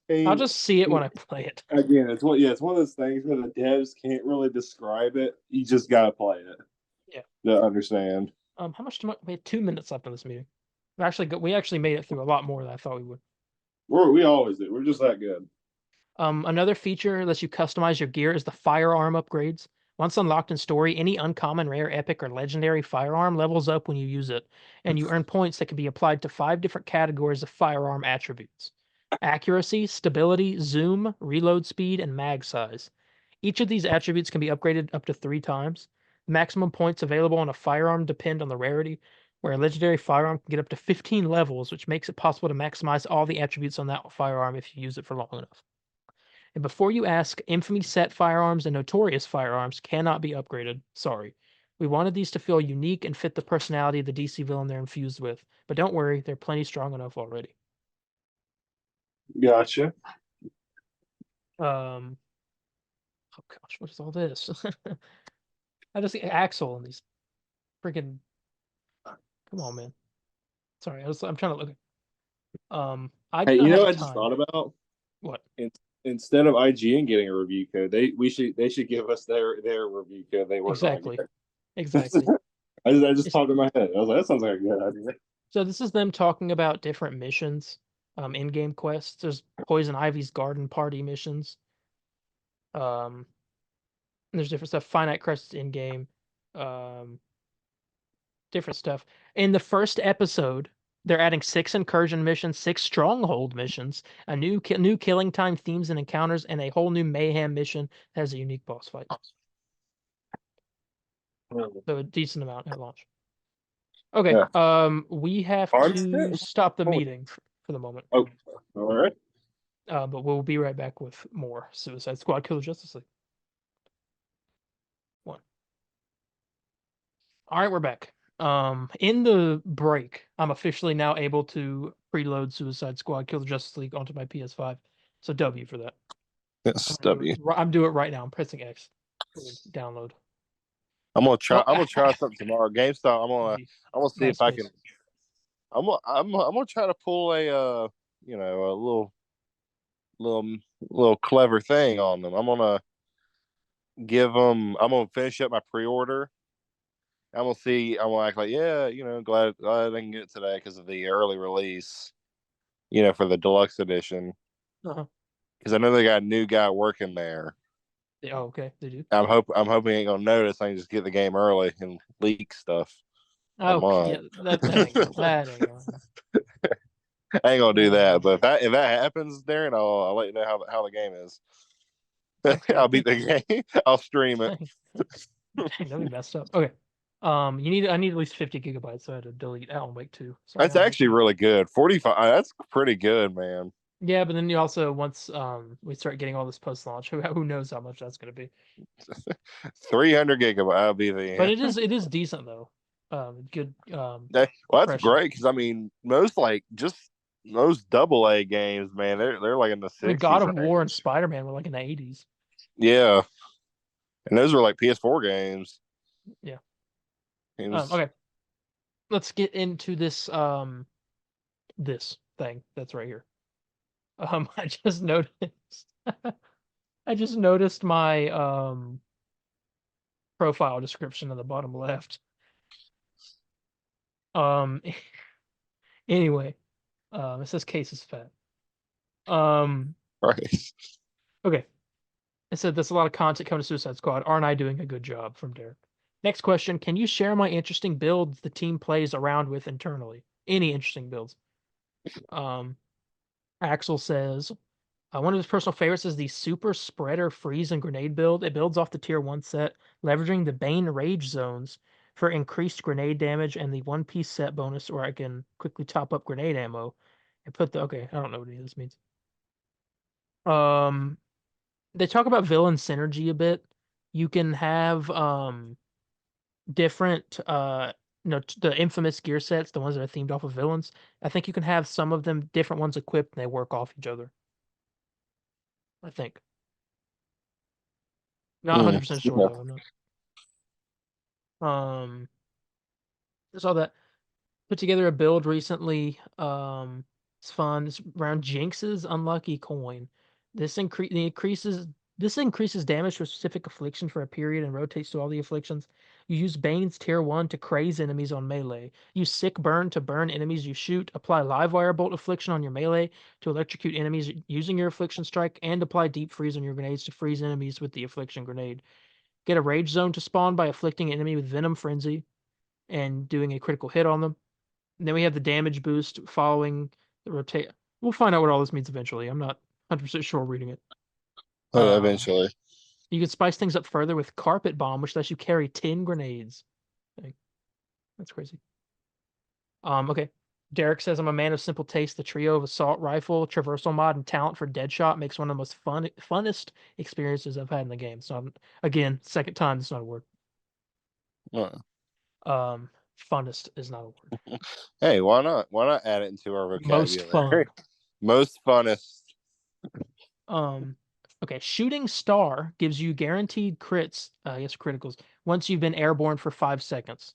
I'll just see it when I play it. Again, it's one of those things where the devs can't really describe it. You just gotta play it. Yeah. To understand. How much do we have 2 minutes left in this meeting? We actually made it through a lot more than I thought we would. We always do. We're just that good. Another feature lets you customize your gear is the firearm upgrades. Once unlocked in story, any uncommon, rare, epic, or legendary firearm levels up when you use it, and you earn points that can be applied to 5 different categories of firearm attributes: accuracy, stability, zoom, reload speed, and mag size. Each of these attributes can be upgraded up to 3 times. The maximum points available on a firearm depend on the rarity, where a legendary firearm can get up to 15 levels, which makes it possible to maximize all the attributes on that firearm if you use it for long enough. And before you ask, Infamy set firearms and Notorious firearms cannot be upgraded. Sorry. We wanted these to feel unique and fit the personality of the DC villain they're infused with. But don't worry, they're plenty strong enough already. Gotcha. Oh gosh, what is all this? I just see Axel and these freaking. Come on, man. Sorry, I'm trying to look. I do Hey, not have I the just time. thought about What? Instead of IGN getting a review code, they should give us their review code. They work Exactly. on. Exactly. I just popped in my head. I was like, that sounds like a good idea. So this is them talking about different missions, in-game quests. There's Poison Ivy's garden party missions. There's different stuff. Finite Crests in-game. Different stuff. In the first episode, they're adding 6 incursion missions, 6 stronghold missions, a new killing time themes and encounters, and a whole new mayhem mission that has a unique boss fight. So a decent amount at launch. Okay. Yeah. We have to stop the meeting for the moment. Oh, all right. But we'll be right back with more Suicide Squad Kill the Justice League. One. All right, we're back. In the break, I'm officially now able to preload Suicide Squad Kill the Justice League onto my PS5. So W for that. Yes, W. I'm doing it right now. I'm pressing X. Download. I'm gonna try something tomorrow. GameStop. I'm gonna see if I can. I'm gonna try to pull a little clever thing on them. I'm gonna finish up my pre-order. I'm gonna see. I'm gonna act like, yeah, glad I can get it today because of the early release. For the deluxe edition. Because I know they got a new guy working there. Oh, okay, they do. I'm hoping he ain't gonna notice. I can just get the game early and leak stuff. Oh, yeah, that ain't gonna. I ain't gonna do that. But if that happens, Darren, I'll let you know how the game is. Okay. I'll beat the game. I'll stream it. Dang, that'd be messed up. Okay. I need at least 50 gigabytes, so I had to delete Alan Wake 2. Sorry, That's Alan Wake actually 2. really good. 45. That's pretty good, man. Yeah, but then you also once we start getting all this post launch, who knows how much that's gonna be. 300 gigabyte. That'll be But the. it is decent though. Good Well, that's compression. great because I mean, most like just most double A games, man, they're like in the I mean, God 60s of War and range. Spider Man were like in the 80s. Yeah, and those were like PS4 games. Yeah. It was Okay. Let's get into this thing that's right here. I just noticed I just noticed my profile description on the bottom left. Um anyway, it says case is fat. Um right. okay. It said there's a lot of content coming to Suicide Squad. Aren't I doing a good job from Derek? Next question, can you share my interesting builds the team plays around with internally? Any interesting builds? Um Axel says one of his personal favorites is the Super Spreader Freeze and Grenade build. It builds off the Tier 1 set, leveraging the Bane Rage zones for increased grenade damage and the one-piece set bonus, where I can quickly top up grenade ammo and put the... Okay, I don't know what any of this means. Um, they talk about villain synergy a bit. You can have different the infamous gear sets, the ones that are themed off of villains. I think you can have some of them different ones equipped and they work off each other. I think. Not Hmm. 100% sure Yeah. though. I'm not. There's all that. Put together a build recently. It's fun. It's around Jinx's unlucky coin. This increases damage to a specific affliction for a period and rotates to all the afflictions. You use Bane's tier 1 to craze enemies on melee. Use Sick Burn to burn enemies you shoot. Apply Live Wire Bolt affliction on your melee to electrocute enemies using your affliction strike, and apply Deep Freeze on your grenades to freeze enemies with the affliction grenade. Get a rage zone to spawn by afflicting an enemy with Venom Frenzy and doing a critical hit on them. And then we have the damage boost following the rotate. We'll find out what all this means eventually. I'm not 100% sure reading it. Oh, yeah, Um, eventually. you can spice things up further with Carpet Bomb, which lets you carry 10 grenades. Like, that's crazy. Okay. Derek says, I'm a man of simple taste. The trio of assault rifle, traversal mod, and talent for Deadshot makes one of the most funnest experiences I've had in the game. So, again, second time, it's not a word. Uh, Um, Funnest is not a word. Hey, why not? Why not add it into our Most vocabulary? fun. Most funnest. Um, okay, Shooting Star gives you guaranteed crits, I guess criticals, once you've been airborne for 5 seconds.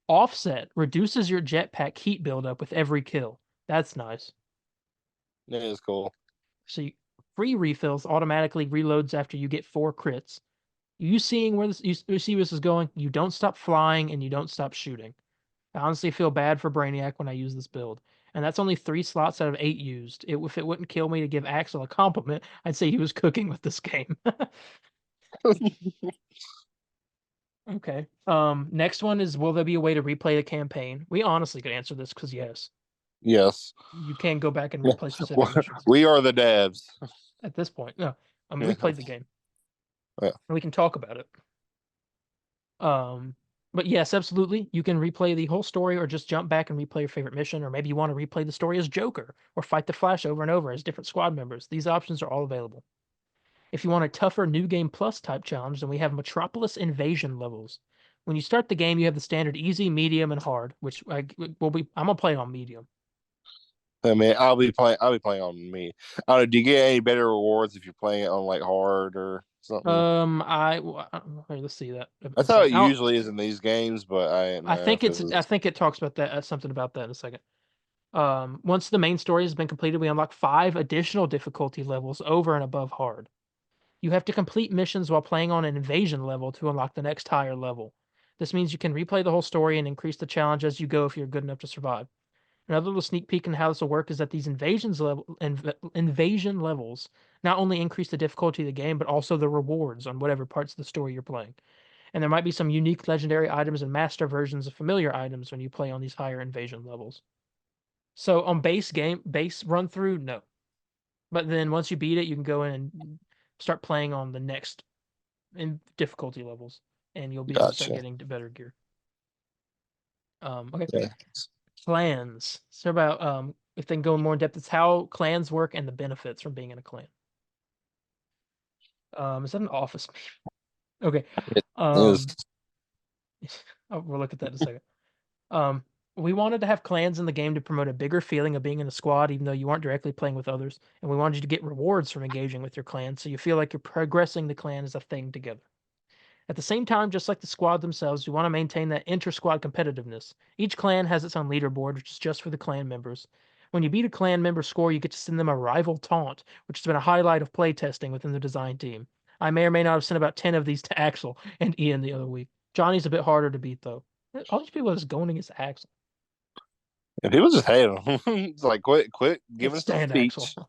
Offset reduces your jetpack heat buildup with every kill. That's nice. It is cool. So free refills automatically reloads after you get 4 crits. You seeing where you see where this is going? You don't stop flying and you don't stop shooting. I honestly feel bad for Brainiac when I use this build. And that's only 3 slots out of 8 used. If it wouldn't kill me to give Axel a compliment, I'd say he was cooking with this game. Okay. Next one is, will there be a way to replay the campaign? We honestly could answer this because yes. Yes. You can go back and replay specific missions. We are the devs. At this point, no. I mean, we Yeah. played the game and we can talk about it. Um, but yes, absolutely. You can replay the whole story or just jump back and replay your favorite mission, or maybe you want to replay the story as Joker or fight the Flash over and over as different squad members. These options are all available. If you want a tougher New Game Plus type challenge, then we have Metropolis Invasion levels. When you start the game, you have the standard easy, medium, and hard, which I'm gonna play on medium. I mean, I'll be playing. I'll be playing on me. I don't know. Do you get any better rewards if you're playing it on like hard or something? Let's see that in a That's how second. it usually is in these games, but I didn't know if it I was. think it talks about that something about that in a second. Once the main story has been completed, we unlock 5 additional difficulty levels over and above hard. You have to complete missions while playing on an invasion level to unlock the next higher level. This means you can replay the whole story and increase the challenge as you go if you're good enough to survive. Another little sneak peek in how this will work is that these invasion levels not only increase the difficulty of the game, but also the rewards on whatever parts of the story you're playing. And there might be some unique legendary items and master versions of familiar items when you play on these higher invasion levels. So on base run through, no. But then once you beat it, you can go in and start playing on the next in difficulty levels, and you'll be able to start Gotcha. getting to better gear. Okay. Yeah. Clans. So about if they can go more in depth, it's how clans work and the benefits from being in a clan. Is that an office? Okay. It Um, is. we'll look at that in a second. Um, we wanted to have clans in the game to promote a bigger feeling of being in a squad, even though you aren't directly playing with others. And we wanted you to get rewards from engaging with your clan, so you feel like you're progressing the clan as a thing together. At the same time, just like the squad themselves, we want to maintain that inter-squad competitiveness. Each clan has its own leaderboard, which is just for the clan members. When you beat a clan member score, you get to send them a rival taunt, which has been a highlight of playtesting within the design team. I may or may not have sent about 10 of these to Axel and Ian the other week. Johnny's a bit harder to beat, though. All these people are just going against Axel. And people just hate him. It's like, quit Can't giving us a stand Axel. speech.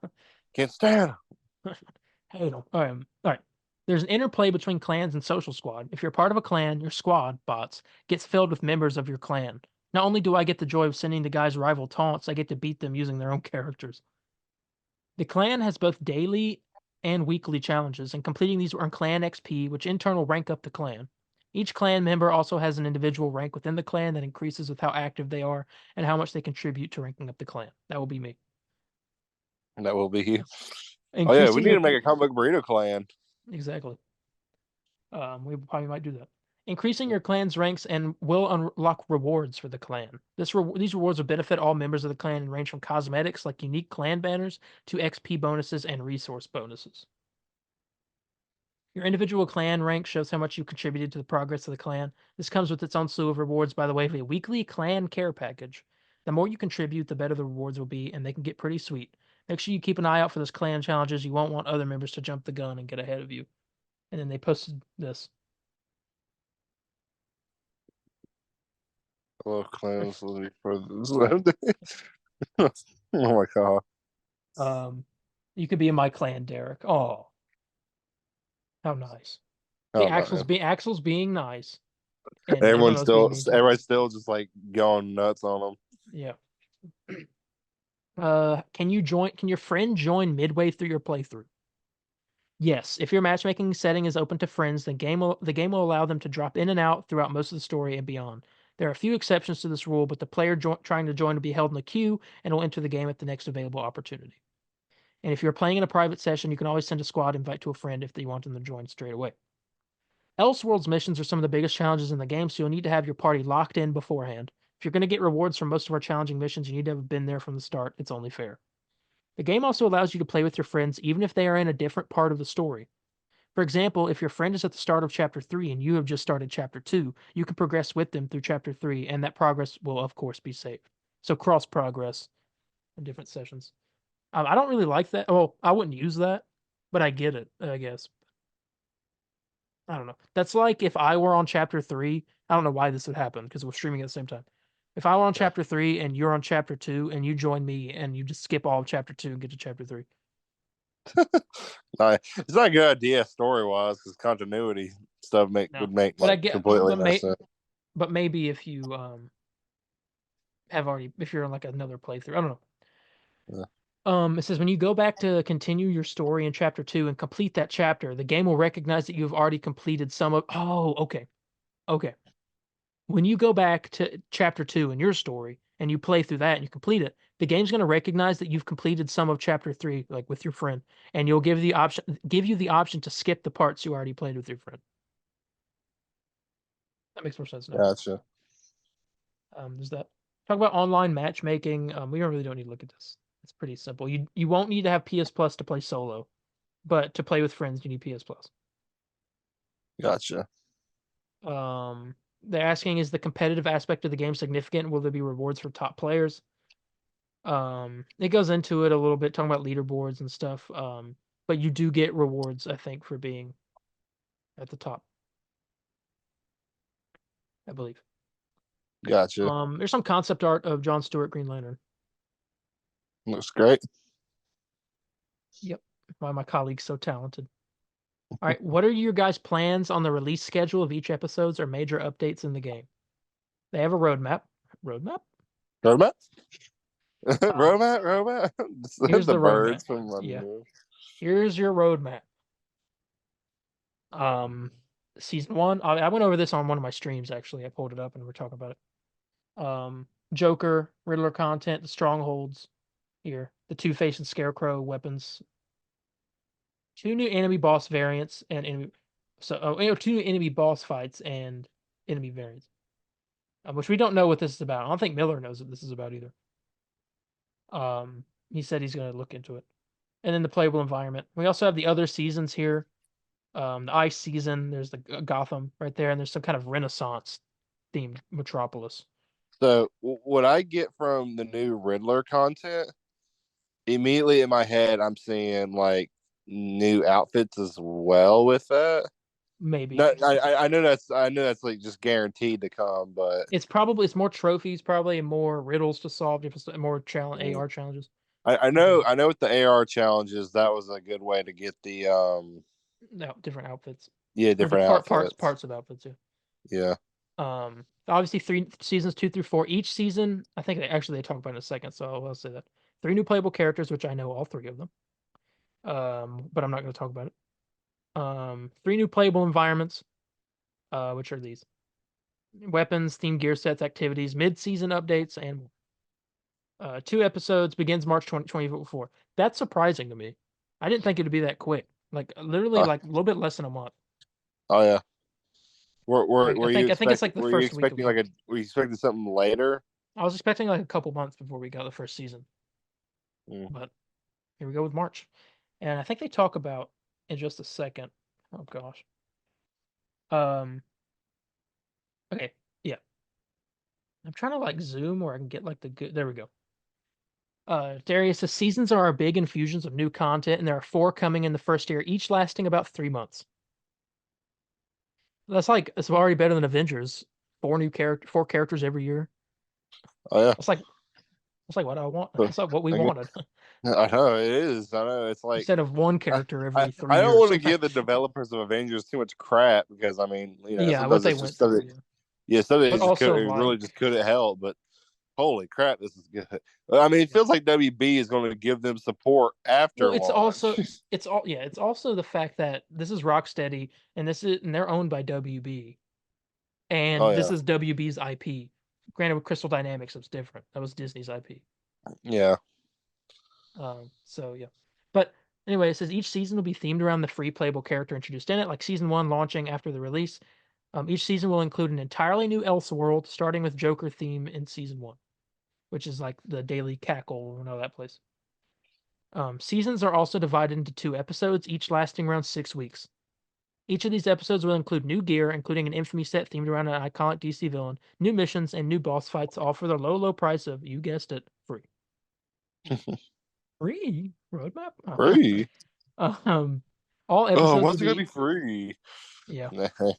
Can't stand him. Hate him. All right. There's an interplay between clans and social squad. If you're part of a clan, your squad, bots, gets filled with members of your clan. Not only do I get the joy of sending the guys rival taunts, I get to beat them using their own characters. The clan has both daily and weekly challenges, and completing these earn clan XP, which in turn will rank up the clan. Each clan member also has an individual rank within the clan that increases with how active they are and how much they contribute to ranking up the clan. That will be me. That will be you. Oh yeah, we Increasing need your to make a comic book burrito clan. exactly. We probably might do that. Increasing your clan's ranks and will unlock rewards for the clan. These rewards will benefit all members of the clan and range from cosmetics like unique clan banners to XP bonuses and resource bonuses. Your individual clan rank shows how much you contributed to the progress of the clan. This comes with its own slew of rewards by the way of a weekly clan care package. The more you contribute, the better the rewards will be, and they can get pretty sweet. Make sure you keep an eye out for those clan challenges. You won't want other members to jump the gun and get ahead of you. And then they posted this. I love clans for this. Oh my god. You could be in my clan, Derek. Oh, how nice. See, Oh no. Axel's being nice, and everyone else being mean to him. Everybody's still just like going nuts on them. Yeah. Can your friend join midway through your playthrough? Yes, if your matchmaking setting is open to friends, then the game will allow them to drop in and out throughout most of the story and beyond. There are a few exceptions to this rule, but the player trying to join will be held in a queue and will enter the game at the next available opportunity. And if you're playing in a private session, you can always send a squad invite to a friend if you want them to join straight away. Elseworlds missions are some of the biggest challenges in the game, so you'll need to have your party locked in beforehand. If you're going to get rewards from most of our challenging missions, you need to have been there from the start. It's only fair. The game also allows you to play with your friends even if they are in a different part of the story. For example, if your friend is at the start of Chapter 3 and you have just started Chapter 2, you can progress with them through Chapter 3, and that progress will, of course, be saved. So cross progress in different sessions. I don't really like that. Well, I wouldn't use that, but I get it, I guess. I don't know. That's like if I were on chapter 3. I don't know why this would happen because we're streaming at the same time. If I were on Yeah. chapter 3 and you're on chapter 2 and you join me and you just skip all of chapter 2 and get to chapter 3. It's not a good idea story wise because continuity stuff No. would make But I like get completely no sense. but maybe if you have already if you're in like another playthrough. I don't know. Yeah. It says when you go back to continue your story in chapter 2 and complete that chapter, the game will recognize that you have already completed some of Oh, okay. Okay. When you go back to chapter 2 in your story and you play through that and you complete it, the game's going to recognize that you've completed some of chapter 3 like with your friend, and you'll give you the option to skip the parts you already played with your friend. That makes more sense now. Gotcha. There's that. Talk about online matchmaking. We don't need to look at this. It's pretty simple. You won't need to have PS Plus to play solo, but to play with friends you need PS Plus. Gotcha. They're asking, is the competitive aspect of the game significant? Will there be rewards for top players? It goes into it a little bit, talking about leaderboards and stuff. But you do get rewards, I think, for being at the top, I believe. Gotcha. There's some concept art of John Stewart Green Lantern. Looks great. Yep. Why my colleague's so talented. All right, what are your guys' plans on the release schedule of each episodes or major updates in the game? They have a roadmap. Roadmap? Roadmap? Uh, Roadmap? here's The the roadmap. birds from Yeah. London. Here's your roadmap. Um, Season 1. I went over this on one of my streams actually. I pulled it up and we're talking about it. Joker, Riddler content, the strongholds here, the Two-Face and Scarecrow weapons, 2 new enemy boss variants and enemy, so 2 new enemy boss fights and enemy variants, which we don't know what this is about. I don't think Miller knows what this is about either. He said he's going to look into it. And then the playable environment. We also have the other seasons here. The Ice season. There's the Gotham right there, and there's some kind of Renaissance themed metropolis. So what I get from the new Riddler content, immediately in my head, I'm seeing like new outfits as well with that. Maybe. No, I know that's like just guaranteed to come, but It's more trophies probably and more riddles to solve, more mm, AR challenges. I know with the AR challenges that was a good way to get the No, different outfits. yeah, Or the different outfits. parts of outfits, yeah. Yeah. Obviously 3 seasons 2 through 4. Each season, I think they talk about it in a second, so I'll say that. 3 new playable characters, which I know all 3 of them. But I'm not going to talk about it. 3 new playable environments, which are these: weapons, themed gear sets, activities, mid-season updates, and more. 2 episodes, begins March 2024. That's surprising to me. I didn't think it'd be that quick. Like literally, Uh, like a little bit less than a month. oh yeah. Like Were you I think it's like the were you first week of expecting like March. were you expecting something later? I was expecting like a couple months before we got the first season, Mm. but here we go with March, and I think they talk about in just a second. Oh gosh. Um. Okay. Yeah. I'm trying to like zoom where I can get like the good. There we go. Darius, the seasons are big infusions of new content, and there are 4 coming in the first year, each lasting about 3 months. It's already better than Avengers. 4 characters every year. Oh yeah. That's like what I want. So, That's like what we I guess- wanted I know it is. I know it's like instead of one I, character I, every three I don't years. want to give the developers of Avengers too much crap because I mean, Yeah, what sometimes they it's just went stuff through. that Yeah, stuff that but it also really like, just couldn't help. But holy crap, this is good. I mean, it yeah. feels like WB is going to give them support after Well, it's launch. also it's also the fact that this is Rocksteady and they're owned by WB, Oh and this yeah, is WB's IP. Granted, with Crystal Dynamics, it's different. That was Disney's IP. yeah. So yeah. But anyway, it says each season will be themed around the free playable character introduced in it, like season 1 launching after the release. Each season will include an entirely new Elseworld, starting with Joker theme in season 1, which is like the Daily Cackle and all that place. Seasons are also divided into 2 episodes, each lasting around 6 weeks. Each of these episodes will include new gear, including an infamy set themed around an iconic DC villain, new missions, and new boss fights, all for the low, low price of, you guessed it, free. Free roadmap. Free. um, all Oh, episodes will what's it gonna be be, free? yeah,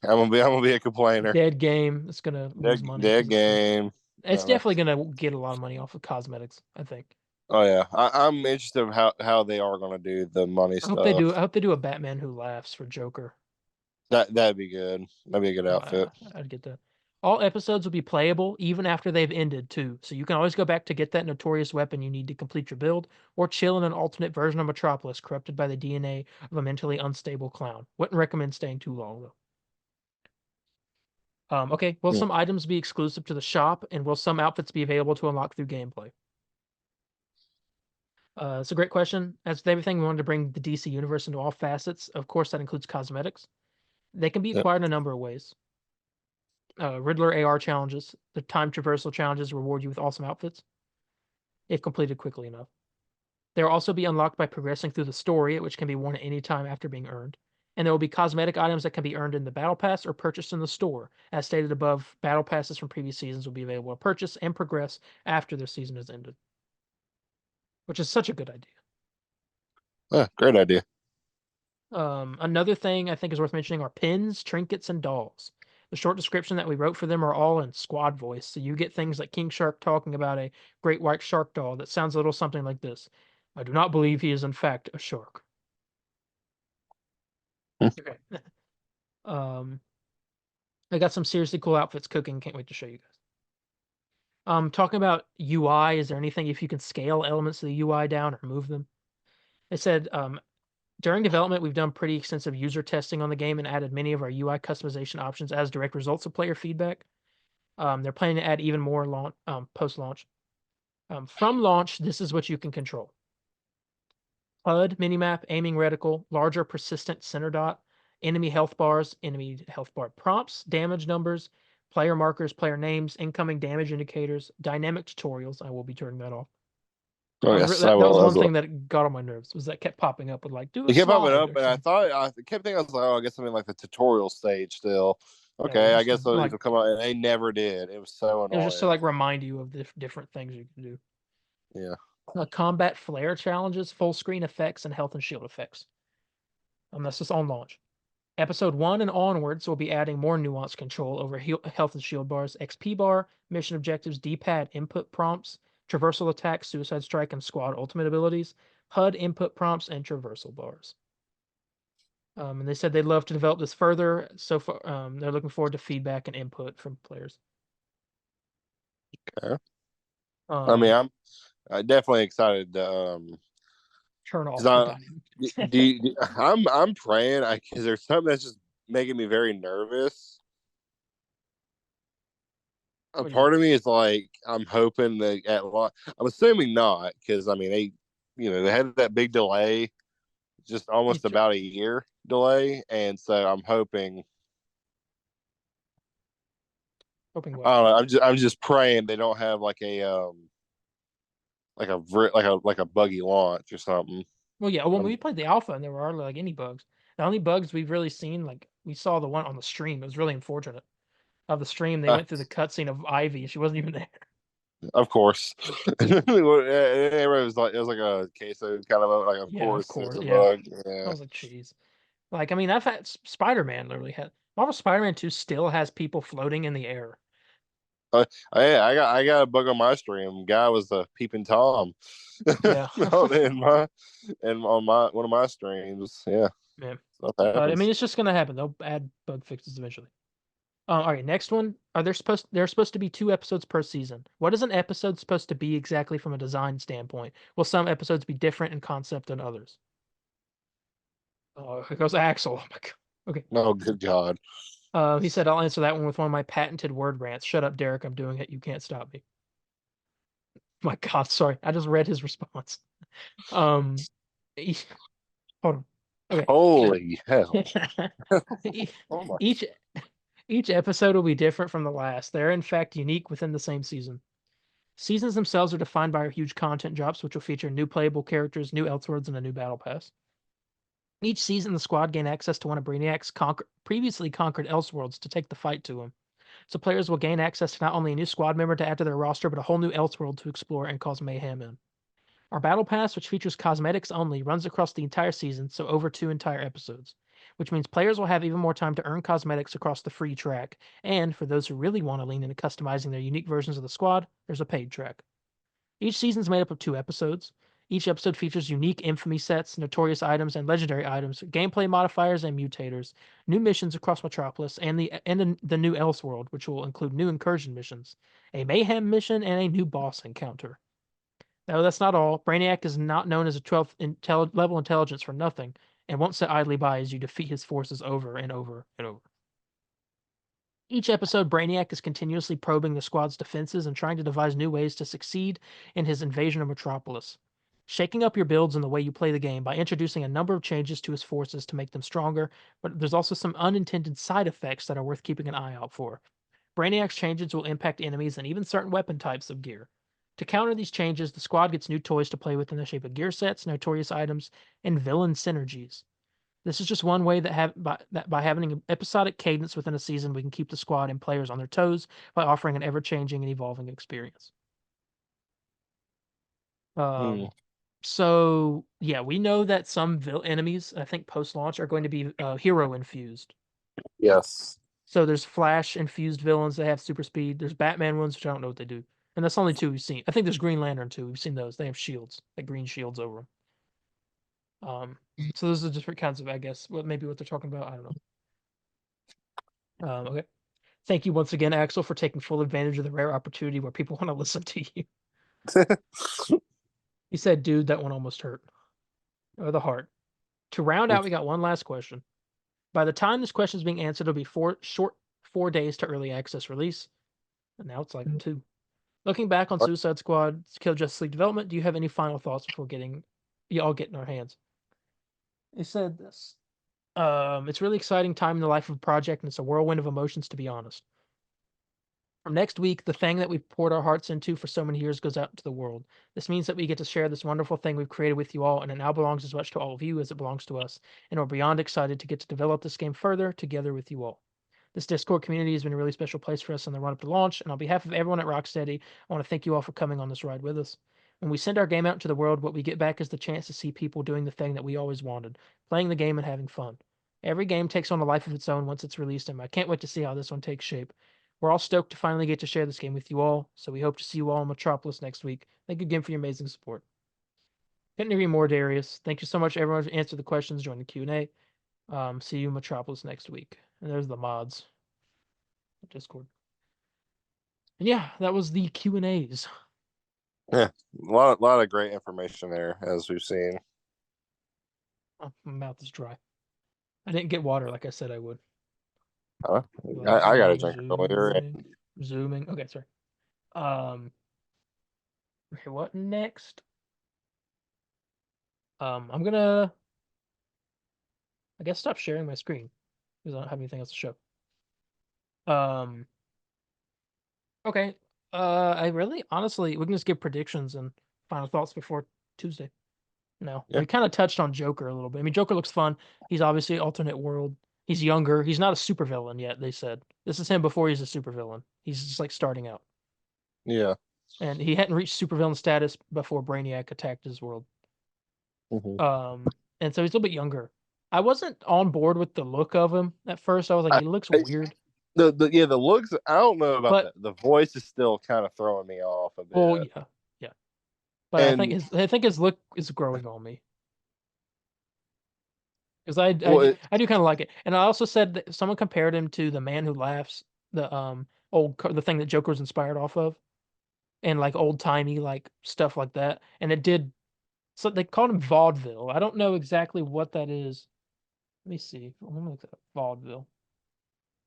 I'm gonna be a complainer. dead game. It's gonna lose money Dead because it's free. game. It's No, no. definitely gonna get a lot of money off of cosmetics, I think. Oh yeah, I'm interested in how they are gonna do the money I hope they do. stuff. I hope they do a Batman Who Laughs for Joker. That'd be good. That'd be a good outfit. I'd get that. All episodes will be playable even after they've ended too, so you can always go back to get that notorious weapon you need to complete your build, or chill in an alternate version of Metropolis corrupted by the DNA of a mentally unstable clown. Wouldn't recommend staying too long though. Okay, will Hmm. some items be exclusive to the shop, and will some outfits be available to unlock through gameplay? It's a great question. As with everything, we wanted to bring the DC universe into all facets. Of course, that includes cosmetics. They can be Yep. acquired in a number of ways. Riddler AR challenges, the time traversal challenges reward you with awesome outfits if completed quickly enough. They will also be unlocked by progressing through the story, which can be worn at any time after being earned. And there will be cosmetic items that can be earned in the Battle Pass or purchased in the store. As stated above, Battle Passes from previous seasons will be available to purchase and progress after their season has ended, which is such a good idea. Yeah, great idea. Another thing I think is worth mentioning are pins, trinkets, and dolls. The short description that we wrote for them are all in squad voice, so you get things like King Shark talking about a great white shark doll that sounds a little something like this. I do not believe he is in fact a shark. Hmm. Okay. um, I got some seriously cool outfits cooking. Can't wait to show you guys. Talking about UI, is there anything if you can scale elements of the UI down or move them? They said during development, we've done pretty extensive user testing on the game and added many of our UI customization options as direct results of player feedback. They're planning to add even more post-launch. From launch, this is what you can control. HUD, minimap, aiming reticle, larger persistent center dot, enemy health bars, enemy health bar prompts, damage numbers, player markers, player names, incoming damage indicators, dynamic tutorials. I will be turning that off. Oh yes, I That was will one as well. thing that got on my nerves, was that kept popping up with like, do a It kept popping slide up, or and something. I kept thinking, I was like, oh, I guess something like the tutorial stage still. No, it was Okay, I just guess those like will come out, and they never did. It was so it was just to annoying. like remind you of the different things you can do. Yeah. Combat flare challenges, full screen effects, and health and shield effects. That's just on launch. Episode 1 and onwards will be adding more nuanced control over health and shield bars, XP bar, mission objectives, D-pad input prompts, traversal attack, suicide strike, and squad ultimate abilities, HUD input prompts, and traversal bars. And they said they'd love to develop this further. So far, they're looking forward to feedback and input from players. Okay. I mean, Um, I'm definitely excited to Turn because off the dynamic. I'm praying because there's something that's just making me very nervous. A What do you mean? part of me is like I'm hoping that I'm assuming not because I mean they had that big delay, just almost about a year delay, and so I'm hoping. Hoping what? I don't know. I'm just praying they don't have like a like a buggy launch or something. Well, yeah. When Um, we played the alpha, and there were hardly like any bugs. The only bugs we've really seen, like we saw the one on the stream. It was really unfortunate. Of the stream, they uh, went through the cutscene of Ivy, and she wasn't even there. of course, everybody was like it was like a queso kind of like of Yeah, of course there's course. a Yeah, bug. I Yeah. was like, jeez. Like, I mean, I've had Spider-Man literally had Marvel Spider-Man 2 still has people floating in the air. Hey, I got a bug on my stream. Guy was a peeping tom, Yeah, in my and on my one of my streams. Yeah, man. stuff But I mean, happens. it's just gonna happen. They'll add bug fixes eventually. All right, next one. Are there supposed There are supposed to be 2 episodes per season. What is an episode supposed to be exactly from a design standpoint? Will some episodes be different in concept than others? Oh, here goes Axel. Oh my God. Okay. Oh, good God. He said, I'll answer that one with one of my patented word rants. Shut up, Derek. I'm doing it. You can't stop me. My God, sorry. I just read his response. Um, e- Hold on. Okay. Holy hell. E- Oh my. Each each episode will be different from the last. They're in fact unique within the same season. Seasons themselves are defined by huge content drops, which will feature new playable characters, new Elseworlds, and a new battle pass. Each season, the squad gain access to one of Brainiac's previously conquered Elseworlds to take the fight to him. So players will gain access to not only a new squad member to add to their roster, but a whole new Elseworld to explore and cause mayhem in. Our Battle Pass, which features cosmetics only, runs across the entire season, so over 2 entire episodes, which means players will have even more time to earn cosmetics across the free track. And for those who really want to lean into customizing their unique versions of the squad, there's a paid track. Each season is made up of 2 episodes. Each episode features unique infamy sets, notorious items, and legendary items, gameplay modifiers and mutators, new missions across Metropolis, and the new Elseworld, which will include new incursion missions, a mayhem mission, and a new boss encounter. No, that's not all. Brainiac is not known as a 12th level intelligence for nothing, and won't sit idly by as you defeat his forces over and over and over. Each episode, Brainiac is continuously probing the squad's defenses and trying to devise new ways to succeed in his invasion of Metropolis, shaking up your builds and the way you play the game by introducing a number of changes to his forces to make them stronger, but there's also some unintended side effects that are worth keeping an eye out for. Brainiac's changes will impact enemies and even certain weapon types of gear. To counter these changes, the squad gets new toys to play with in the shape of gear sets, notorious items, and villain synergies. This is just one way that by having an episodic cadence within a season, we can keep the squad and players on their toes by offering an ever-changing and evolving experience. Hmm. So yeah, we know that some enemies, I think post-launch, are going to be hero infused. Yes. So there's Flash infused villains that have super speed. There's Batman ones, which I don't know what they do. And that's only 2 we've seen. I think there's Green Lantern too. We've seen those. They have shields, like green shields over them. So those are different kinds of, I guess, maybe what they're talking about. I don't know. Okay. Thank you once again, Axel, for taking full advantage of the rare opportunity where people want to listen to you. He said, dude, that one almost hurt. Or the heart. To round out, we got one last question. By the time this question is being answered, it'll be 4 days to early access release. And now it's like 2. Looking back on Suicide Squad, Kill Justice League development, do you have any final thoughts before y'all get in our hands? He said this. It's really exciting time in the life of a project, and it's a whirlwind of emotions, to be honest. From next week, the thing that we've poured our hearts into for so many years goes out into the world. This means that we get to share this wonderful thing we've created with you all, and it now belongs as much to all of you as it belongs to us. And we're beyond excited to get to develop this game further together with you all. This Discord community has been a really special place for us in the run up to launch, and on behalf of everyone at Rocksteady, I want to thank you all for coming on this ride with us. When we send our game out into the world, what we get back is the chance to see people doing the thing that we always wanted, playing the game and having fun. Every game takes on a life of its own once it's released, and I can't wait to see how this one takes shape. We're all stoked to finally get to share this game with you all, so we hope to see you all in Metropolis next week. Thank you again for your amazing support. Couldn't agree more, Darius. Thank you so much, everyone, for answering the questions, join the Q&A. See you in Metropolis next week. And there's the mods. Discord. And yeah, that was the Q&As. Yeah, a lot of great information there, as we've seen. Oh, my mouth is dry. I didn't get water like I said I would. I got a drink earlier. Zooming. Okay, sorry. Okay, what next? I'm gonna, I guess, stop sharing my screen because I don't have anything else to show. Okay. I really, honestly, we can just give predictions and final thoughts before Tuesday. No, Yeah. we kind of touched on Joker a little bit. I mean, Joker looks fun. He's obviously alternate world. He's younger. He's not a supervillain yet, they said. This is him before he's a supervillain. He's just like starting out. Yeah. And he hadn't reached supervillain status before Brainiac attacked his world. And so he's a little bit younger. I wasn't on board with the look of him at first. I was like, he looks weird. The looks. I don't know about But the voice is still kind of throwing me off a bit. well, yeah. But And I think his look is growing on me because I do kind of like it. And I also said that someone compared him to the Man Who Laughs, the the thing that Joker was inspired off of, and like old timey like stuff like that. And it did. So they called him vaudeville. I don't know exactly what that is. Let me see. Let me look at vaudeville.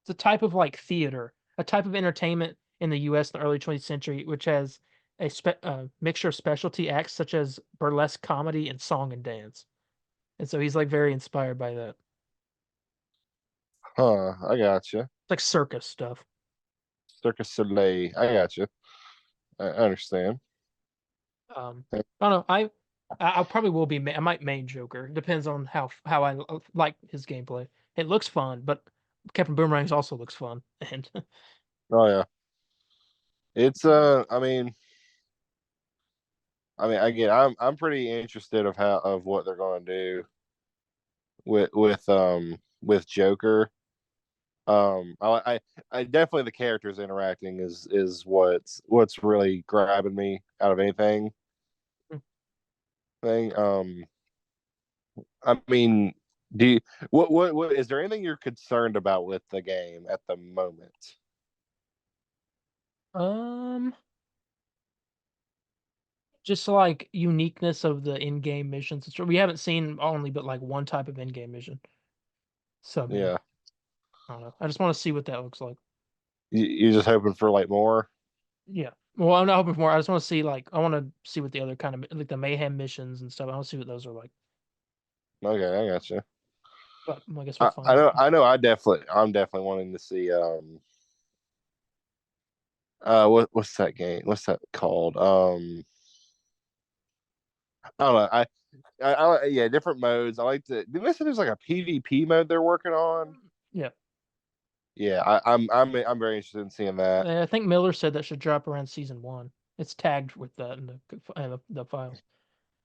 It's a type of like theater, a type of entertainment in the U.S. in the early 20th century, which has a mixture of specialty acts such as burlesque comedy and song and dance. And so he's like very inspired by that. I got you. It's like circus stuff. Circus Soleil. I got you. I understand. I don't know. I probably will be. I might main Joker. Depends on how I like his gameplay. It looks fun, but Captain Boomerang's also looks fun. And Oh yeah. It's again, I'm pretty interested of what they're going to do with Joker. I definitely the characters interacting is what's really grabbing me out of anything. Thing. I mean, do you, what is there anything you're concerned about with the game at the moment? Just like uniqueness of the in-game missions. We haven't seen only but like one type of in-game mission. So I mean, Yeah, I don't know. I just want to see what that looks like. you're just hoping for like more. Yeah. Well, I'm not hoping for more. I just want to see like I want to see what the other kind of like the mayhem missions and stuff. I want to see what those are like. Okay, I got you. But I guess we'll find I know. out. I know. I'm definitely wanting to see. What's that game? What's that called? I don't know. Yeah, different modes. I like to. Did they say there's like a PvP mode they're working on? Yeah. Yeah, I'm very interested in seeing that. I think Miller said that should drop around season 1. It's tagged with that in the files.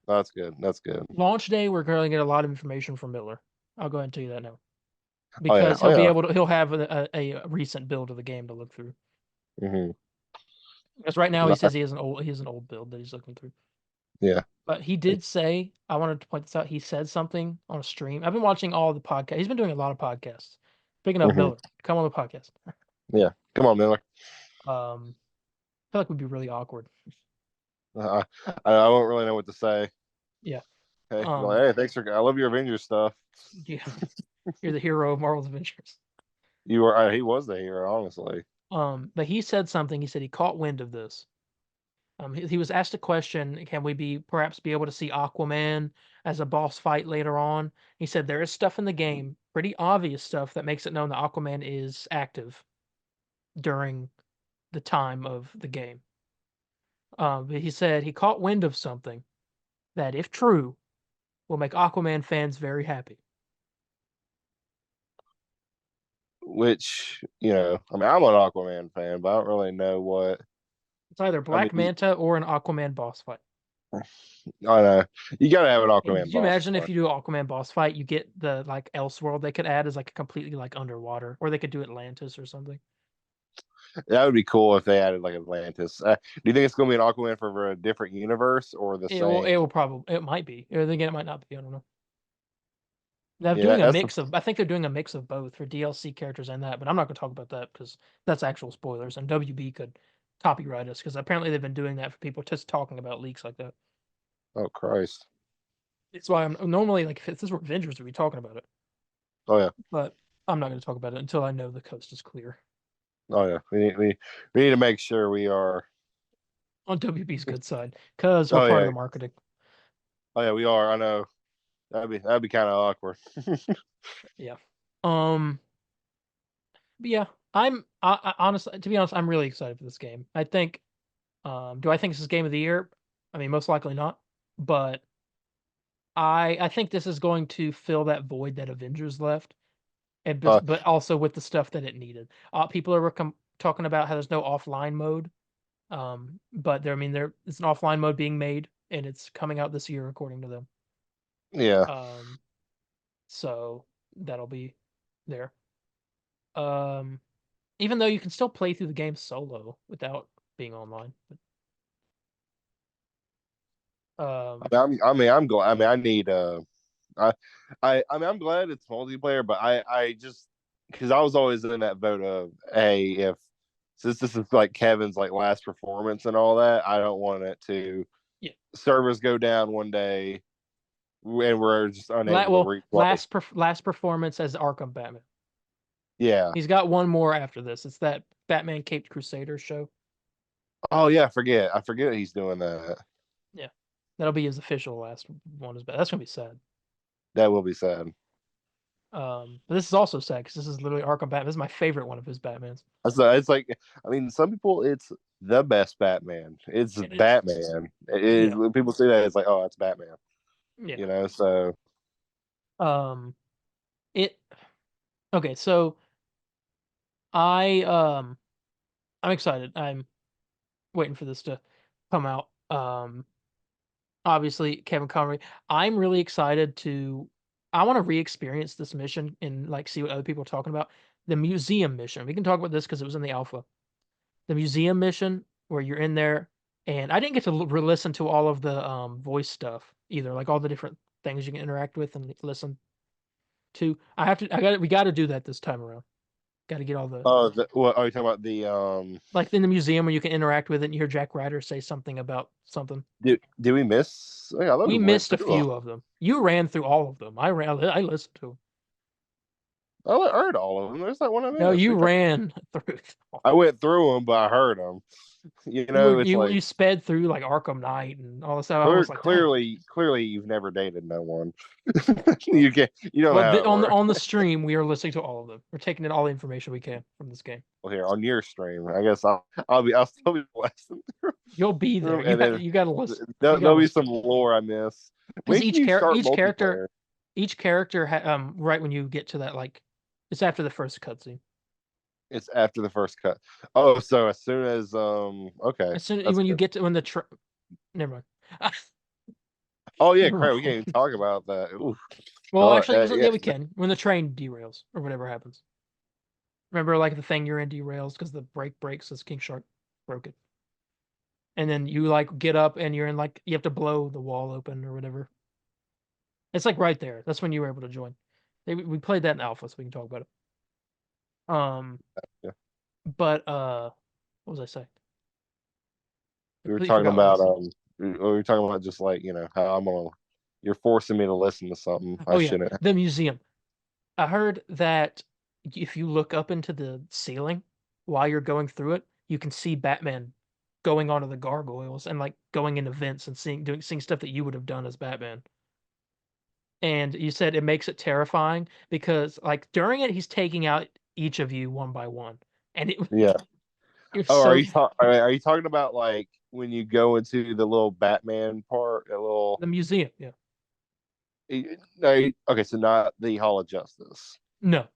That's good. That's good. Launch day, we're going to get a lot of information from Miller. I'll go ahead and tell you that now. Oh yeah. Because Oh yeah. he'll have a recent build of the game to look through. Mm-hmm. Because right now he says he has an old build that he's looking through. Yeah. But he did say, I wanted to point this out. He said something on a stream. I've been watching all the podcasts. He's been doing a lot of podcasts. Speaking of Miller, come on the podcast. Yeah, come on, Miller. I feel like we'd be really awkward. I won't really know what to say. Yeah. Hey, hey, thanks for. I love your Avengers stuff. Yeah, you're the hero of Marvel's Avengers. You were. He was the hero, honestly. But he said something. He said he caught wind of this. He was asked a question: Can we perhaps be able to see Aquaman as a boss fight later on? He said there is stuff in the game, pretty obvious stuff that makes it known that Aquaman is active during the time of the game. But he said he caught wind of something that, if true, will make Aquaman fans very happy. Which, I mean, I'm an Aquaman fan, but I don't really know what. It's either I mean, Black Manta or an Aquaman boss fight. I know you gotta have an And Aquaman could you boss imagine if fight. you do Aquaman boss fight, you get the like Elseworld they could add as like a completely like underwater, or they could do Atlantis or something. That would be cool if they added like Atlantis. Do you think it's gonna be an Aquaman for a different universe or the same? It will probably, it might be, or then again it might not be. I don't know. They're Yeah, doing a that's the. mix of. I think they're doing a mix of both for DLC characters and that, but I'm not going to talk about that because that's actual spoilers, and WB could copyright us because apparently they've been doing that for people just talking about leaks like that. Oh Christ. It's why I'm normally like, if this were Avengers, we'd be talking about it, Oh yeah. but I'm not going to talk about it until I know the coast is clear Oh yeah. We need to make sure we are. on WB's good side because we're Oh part of yeah. the marketing. Oh yeah. We are. I know. That'd be kind of awkward. Yeah. Um. But yeah, I honestly, to be honest, I'm really excited for this game. I think. Do I think this is game of the year? I mean, most likely not, but I think this is going to fill that void that Avengers left, and Uh, but also with the stuff that it needed. People are talking about how there's no offline mode, but there, I mean, there is an offline mode being made, and it's coming out this year according to them. yeah. Um, so that'll be there. Um, Even though you can still play through the game solo without being online. Um, I mean, I'm glad. I mean, I need. I, I mean, I'm glad it's multiplayer, but I just because I was always in that vote of, hey, if since this is like Kevin's like last performance and all that, I don't want it to yeah. servers go down one day and we're just unable to replay. Last performance as Arkham Batman. Yeah. He's got one more after this. It's that Batman Caped Crusader show. Oh yeah, I forget he's doing that. Yeah, that'll be his official last one. Is that's gonna be sad. That will be sad. But this is also sad because this is literally Arkham Batman. This is my favorite one of his Batmans. It's like, I mean, some people it's the best Batman. It's It is. Batman. Yeah, When people say that, it's like, oh, that's Batman. yeah. So Um, it. Okay, so I I'm excited. I'm waiting for this to come out. Obviously Kevin Conroy. I'm really excited to. I want to re-experience this mission and like see what other people are talking about. The museum mission. We can talk about this because it was in the alpha. The museum mission where you're in there, and I didn't get to listen to all of the voice stuff either, like all the different things you can interact with and listen to. I have to. I got. We got to do that this time around. Got to get all the oh, what are you talking about? The like in the museum where you can interact with it and you hear Jack Ryder say something about something. did we miss? Oh, yeah, I thought we We went missed a through them. few of them. You ran through all of them. I listened to them. I heard all of them. There's not one I No, missed. you ran through. I went through them, but I heard them. It's like You sped through like Arkham Knight and all this stuff. I was like, dang. clearly you've never dated no one. You don't know Well, how it works. on the stream, we are listening to all of them. We're taking in all the information we can from this game. Well, here on your stream, I guess I'll still be blasting You'll be through there. 'em, and then You got to listen. there'll be some lore I miss. Because When can you start multiplayer? each character right when you get to that like it's after the first cutscene. It's after the first cut. Oh, so as soon as okay, As soon that's when you good. get to when the never mind. Oh yeah, Never crap. We mind. can't even talk about that. Oof. Well, Oh, actually, yeah, yeah. we can. When the train derails or whatever happens. Remember, like the thing you're in derails because the brake breaks as King Shark broke it. And then you like get up and you're in like you have to blow the wall open or whatever. It's like right there. That's when you were able to join. We played that in alpha, so we can talk about it. Yeah. But what was I saying? I We were completely talking forgot what I about was saying. we were talking about just like how I'm gonna you're forcing me to listen to something I Oh yeah, shouldn't. the museum. I heard that if you look up into the ceiling, while you're going through it, you can see Batman going onto the gargoyles and like going into vents and seeing stuff that you would have done as Batman. And you said it makes it terrifying because like during it he's taking out each of you one by one. And Yeah. you're Oh, so are you talking about like when you go into the little Batman part, a little? the museum, yeah. No, okay, so not the Hall of Justice. No.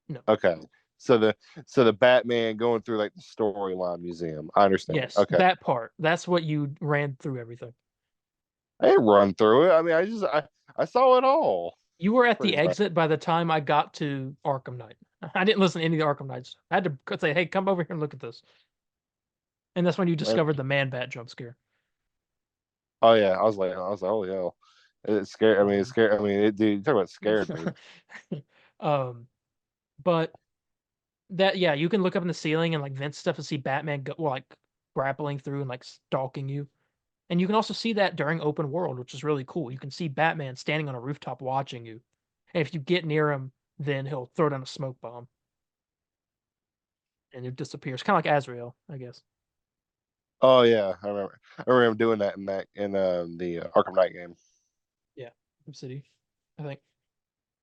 No. Okay, so the Batman going through like the storyline museum. I understand. Yes, Okay, that part. That's what you ran through everything. I didn't run through it. I mean, I saw it all You were at the pretty much. exit by the time I got to Arkham Knight. I didn't listen to any of the Arkham Knights. I had to say, "Hey, come over here and look at this." And that's when you discovered the Man Bat jump scare. Oh yeah, I was like, holy hell, it's scary. I mean, it's Um, scary. I mean, dude, you talk about scared me. um, but that yeah, you can look up in the ceiling and like vent stuff to see Batman go well, like grappling through and like stalking you. And you can also see that during open world, which is really cool. You can see Batman standing on a rooftop watching you. And if you get near him, then he'll throw down a smoke bomb and it disappears. Kind of like Azrael, I guess. Oh yeah, I remember him doing that in the Arkham Knight game. Yeah, Arkham City, I think.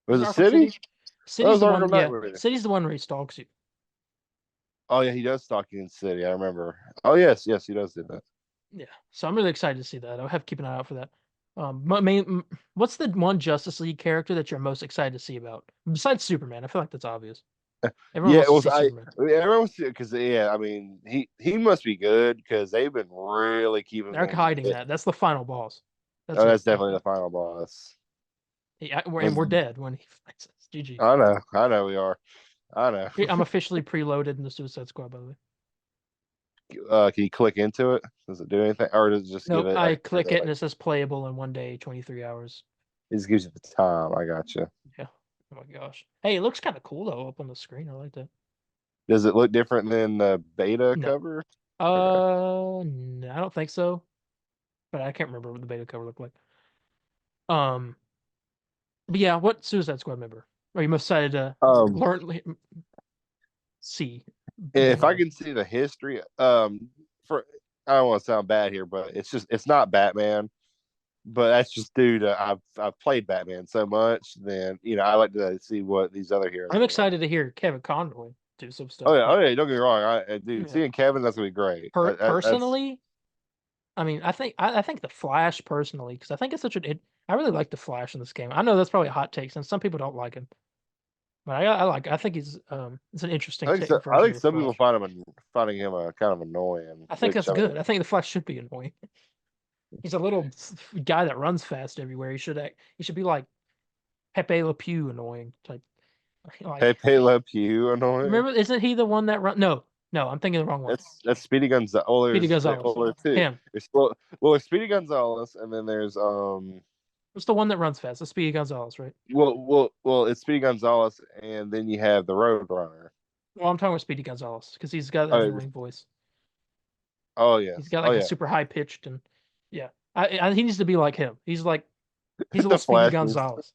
Was Was it it Arkham City? City? That City's was the one. Arkham Knight Yeah, movie. City's the one where he stalks you. Oh yeah, he does stalk you in City. I remember. Oh yes, yes, he does do that. Yeah, so I'm really excited to see that. I'll have to keep an eye out for that. What's the one Justice League character that you're most excited to see about besides Superman? I feel like that's obvious. Everyone Yeah, wants it to was see Superman. everyone because yeah, I mean he must be good because they've been really keeping They're him. hiding that. That's the final boss. That's Oh, what. that's definitely the final boss. Yeah, and Was we're dead when he fights us. GG. I know we are. I know. I'm officially preloaded in the Suicide Squad, by the way. Can you click into it? Does it do anything, or does it just give Nope, it I like, click it and it says playable in 1 day, 23 hours. it just gives you the time? I got you. Yeah. Oh my gosh. Hey, it looks kind of cool though up on the screen. I like that. Does it look different than the beta No. cover? Okay. No, I don't think so. But I can't remember what the beta cover looked like. Um, but yeah, what Suicide Squad member are you most excited to Um, learn, see if more I of? can see the history, for I don't want to sound bad here, but it's not Batman. But that's just due to I've played Batman so much. Then I like to see what these other heroes I'm look like. excited to hear Kevin Conroy do some stuff, Oh but yeah. Don't get me wrong. Dude, yeah, seeing Kevin, that's gonna be great. That's personally, I mean, I think the Flash personally, because I think it's I really like the Flash in this game. I know that's probably a hot take, since some people don't like him, but I think he's it's an interesting I version think of the some people Flash. finding him kind of annoying, I think which that's I mean, good. I think the Flash should be annoying. He's a little guy that runs fast everywhere. He should be like Pepe Le Pew annoying type. Like Pepe Le Pew annoying. remember, isn't he the one that run? No, no, I'm thinking the wrong one. That's Speedy Gonzalez. Oh, Speedy Gonzalez. there's two. Him. There's Speedy Gonzalez, and then there's What's the one that runs fast? The Speedy Gonzalez, right? it's Speedy Gonzalez, and then you have the Road Runner. Well, I'm talking about Speedy Gonzalez because he's got that Oh, annoying voice. oh He's yes, got oh like a yeah, super high pitched and yeah. He needs to be like him. He's a little the Speedy Flash is Gonzalez.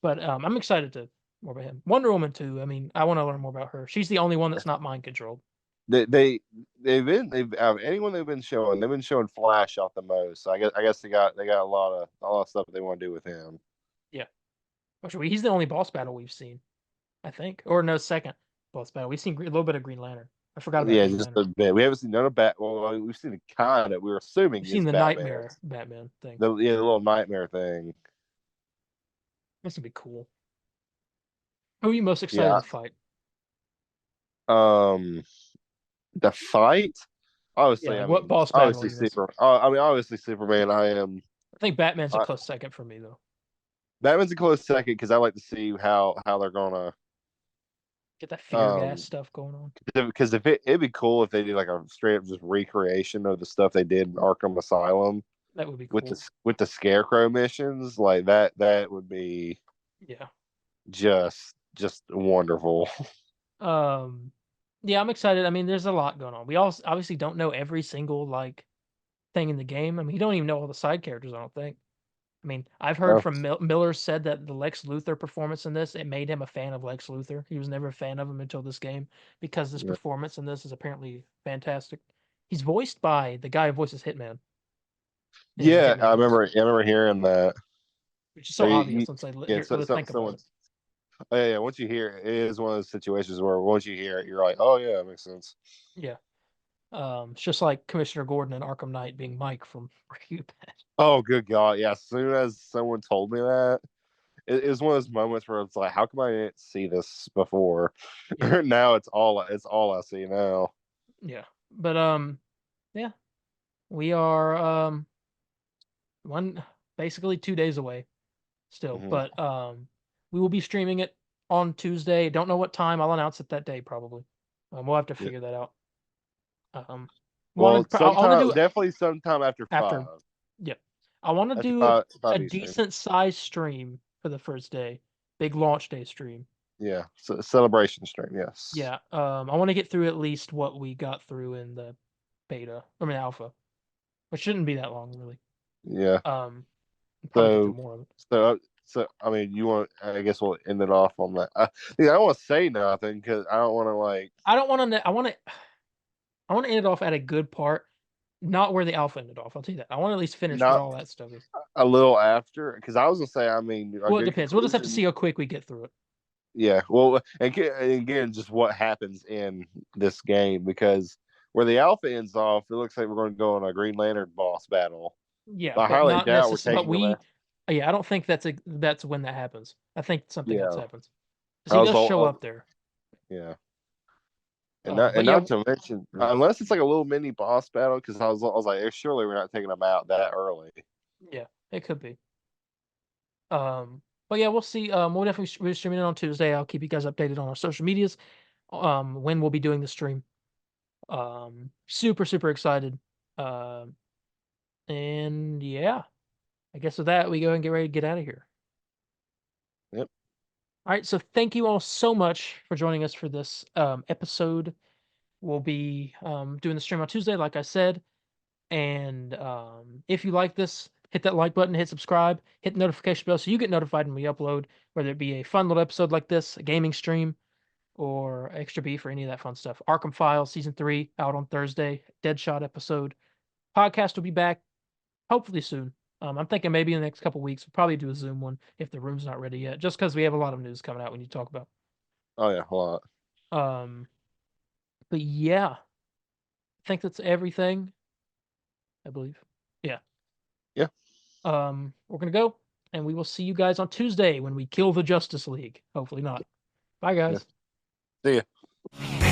But I'm excited to more about him. Wonder Woman too. I mean, I want to learn more about her. She's the only one that's not mind controlled. they they've anyone they've been showing Flash off the most. So I guess they got a lot of stuff that they want to do with him. Yeah. He's the only boss battle we've seen, I think. Or no, second boss battle. We've seen a little bit of Green Lantern. I forgot about Yeah, Green just Lantern. a bit. We haven't seen none of Bat. Well, we've seen a kind of. We were assuming We've seen his the Batman. Nightmare Batman thing. The little nightmare thing. This would be cool. Who are you most excited Yeah. to fight? Um, the fight. Yeah, what boss battle are Obviously you most? Obviously Superman. I think Batman's a I, close second for me though. Batman's a close second because I like to see how they're gonna. Get that fear gas Um, stuff going on. because if it'd be cool if they did like a straight up just recreation of the stuff they did in Arkham Asylum That would be with cool. the Scarecrow missions like that. That would be Yeah. just wonderful. Um, yeah, I'm excited. I mean, there's a lot going on. We all obviously don't know every single like thing in the game. I mean, you don't even know all the side characters, I don't think. I mean, I've heard from Miller said that the Lex Luthor performance in this, it made him a fan of Lex Luthor. He was never a fan of him until this game because this performance in this is apparently fantastic. He's voiced by the guy who voices Hitman. Yeah, Hitman I games, remember hearing that. which is so obvious once I think Someone. about it. Oh, yeah, once you hear it, it is one of those situations where once you hear it, you're like, oh yeah, it makes sense. Yeah. It's just like Commissioner Gordon and Arkham Knight being Mike from Breaking Bad. Oh, good God. Yeah, as soon as someone told me that, it was one of those moments where it's like, how come I didn't see this before? Yeah. Now it's all I see now. Yeah. But yeah. We are basically 2 days away still. Mm-hmm. But we will be streaming it on Tuesday. Don't know what time. I'll announce it that day probably. We'll have to Yeah. figure that out. Um Well, I want to do definitely sometime after after 5. yeah. I want to After do 5 a Eastern. decent size stream for the first day. Big launch day stream. Yeah, so celebration stream. Yes. Yeah. I want to get through at least what we got through in the alpha, which shouldn't be that long really. Yeah. Probably get through more of it. So I mean, you want? I guess we'll end it off on that. Yeah, I don't want to say nothing because I don't want to like. I don't want to. I want to end it off at a good part, not where the alpha ended off. I'll tell you that. I want to at least finish what Not all that stuff is. a little after because I was gonna say. I mean, a Well, it good depends. We'll just have to conclusion. see how quick we get through it. Yeah. Well, and again, just what happens in this game because where the alpha ends off, it looks like we're going to go on a Green Lantern boss battle. Yeah, But I but highly not doubt we're necessarily. But taking them. yeah, I don't think that's when that happens. I think something else Yeah. happens because I he was does all. show up there. Yeah. But yeah, Not to mention, unless it's like a little mini boss battle, because I was like, surely we're not taking them out that early. yeah, it could be. But yeah, we'll see. We'll definitely be streaming it on Tuesday. I'll keep you guys updated on our social medias. When we'll be doing the stream. Super super excited. And yeah, I guess with that we go and get ready to get out of here. Yep. All right, so thank you all so much for joining us for this episode. We'll be doing the stream on Tuesday, like I said. And if you like this, hit that like button, hit subscribe, hit the notification bell so you get notified when we upload, whether it be a fun little episode like this, a gaming stream, or extra beef or any of that fun stuff. Arkham Files Season 3 out on Thursday, Deadshot episode. Podcast will be back hopefully soon. I'm thinking maybe in the next couple weeks. We'll probably do a Zoom one if the room's not ready yet, just because we have a lot of news coming out we need to talk about. Oh yeah, a lot. But yeah, I think that's everything. I believe. Yeah. Yeah. We're gonna go, and we will see you guys on Tuesday when we kill the Justice League. Hopefully not. Bye, Yeah. guys. See ya.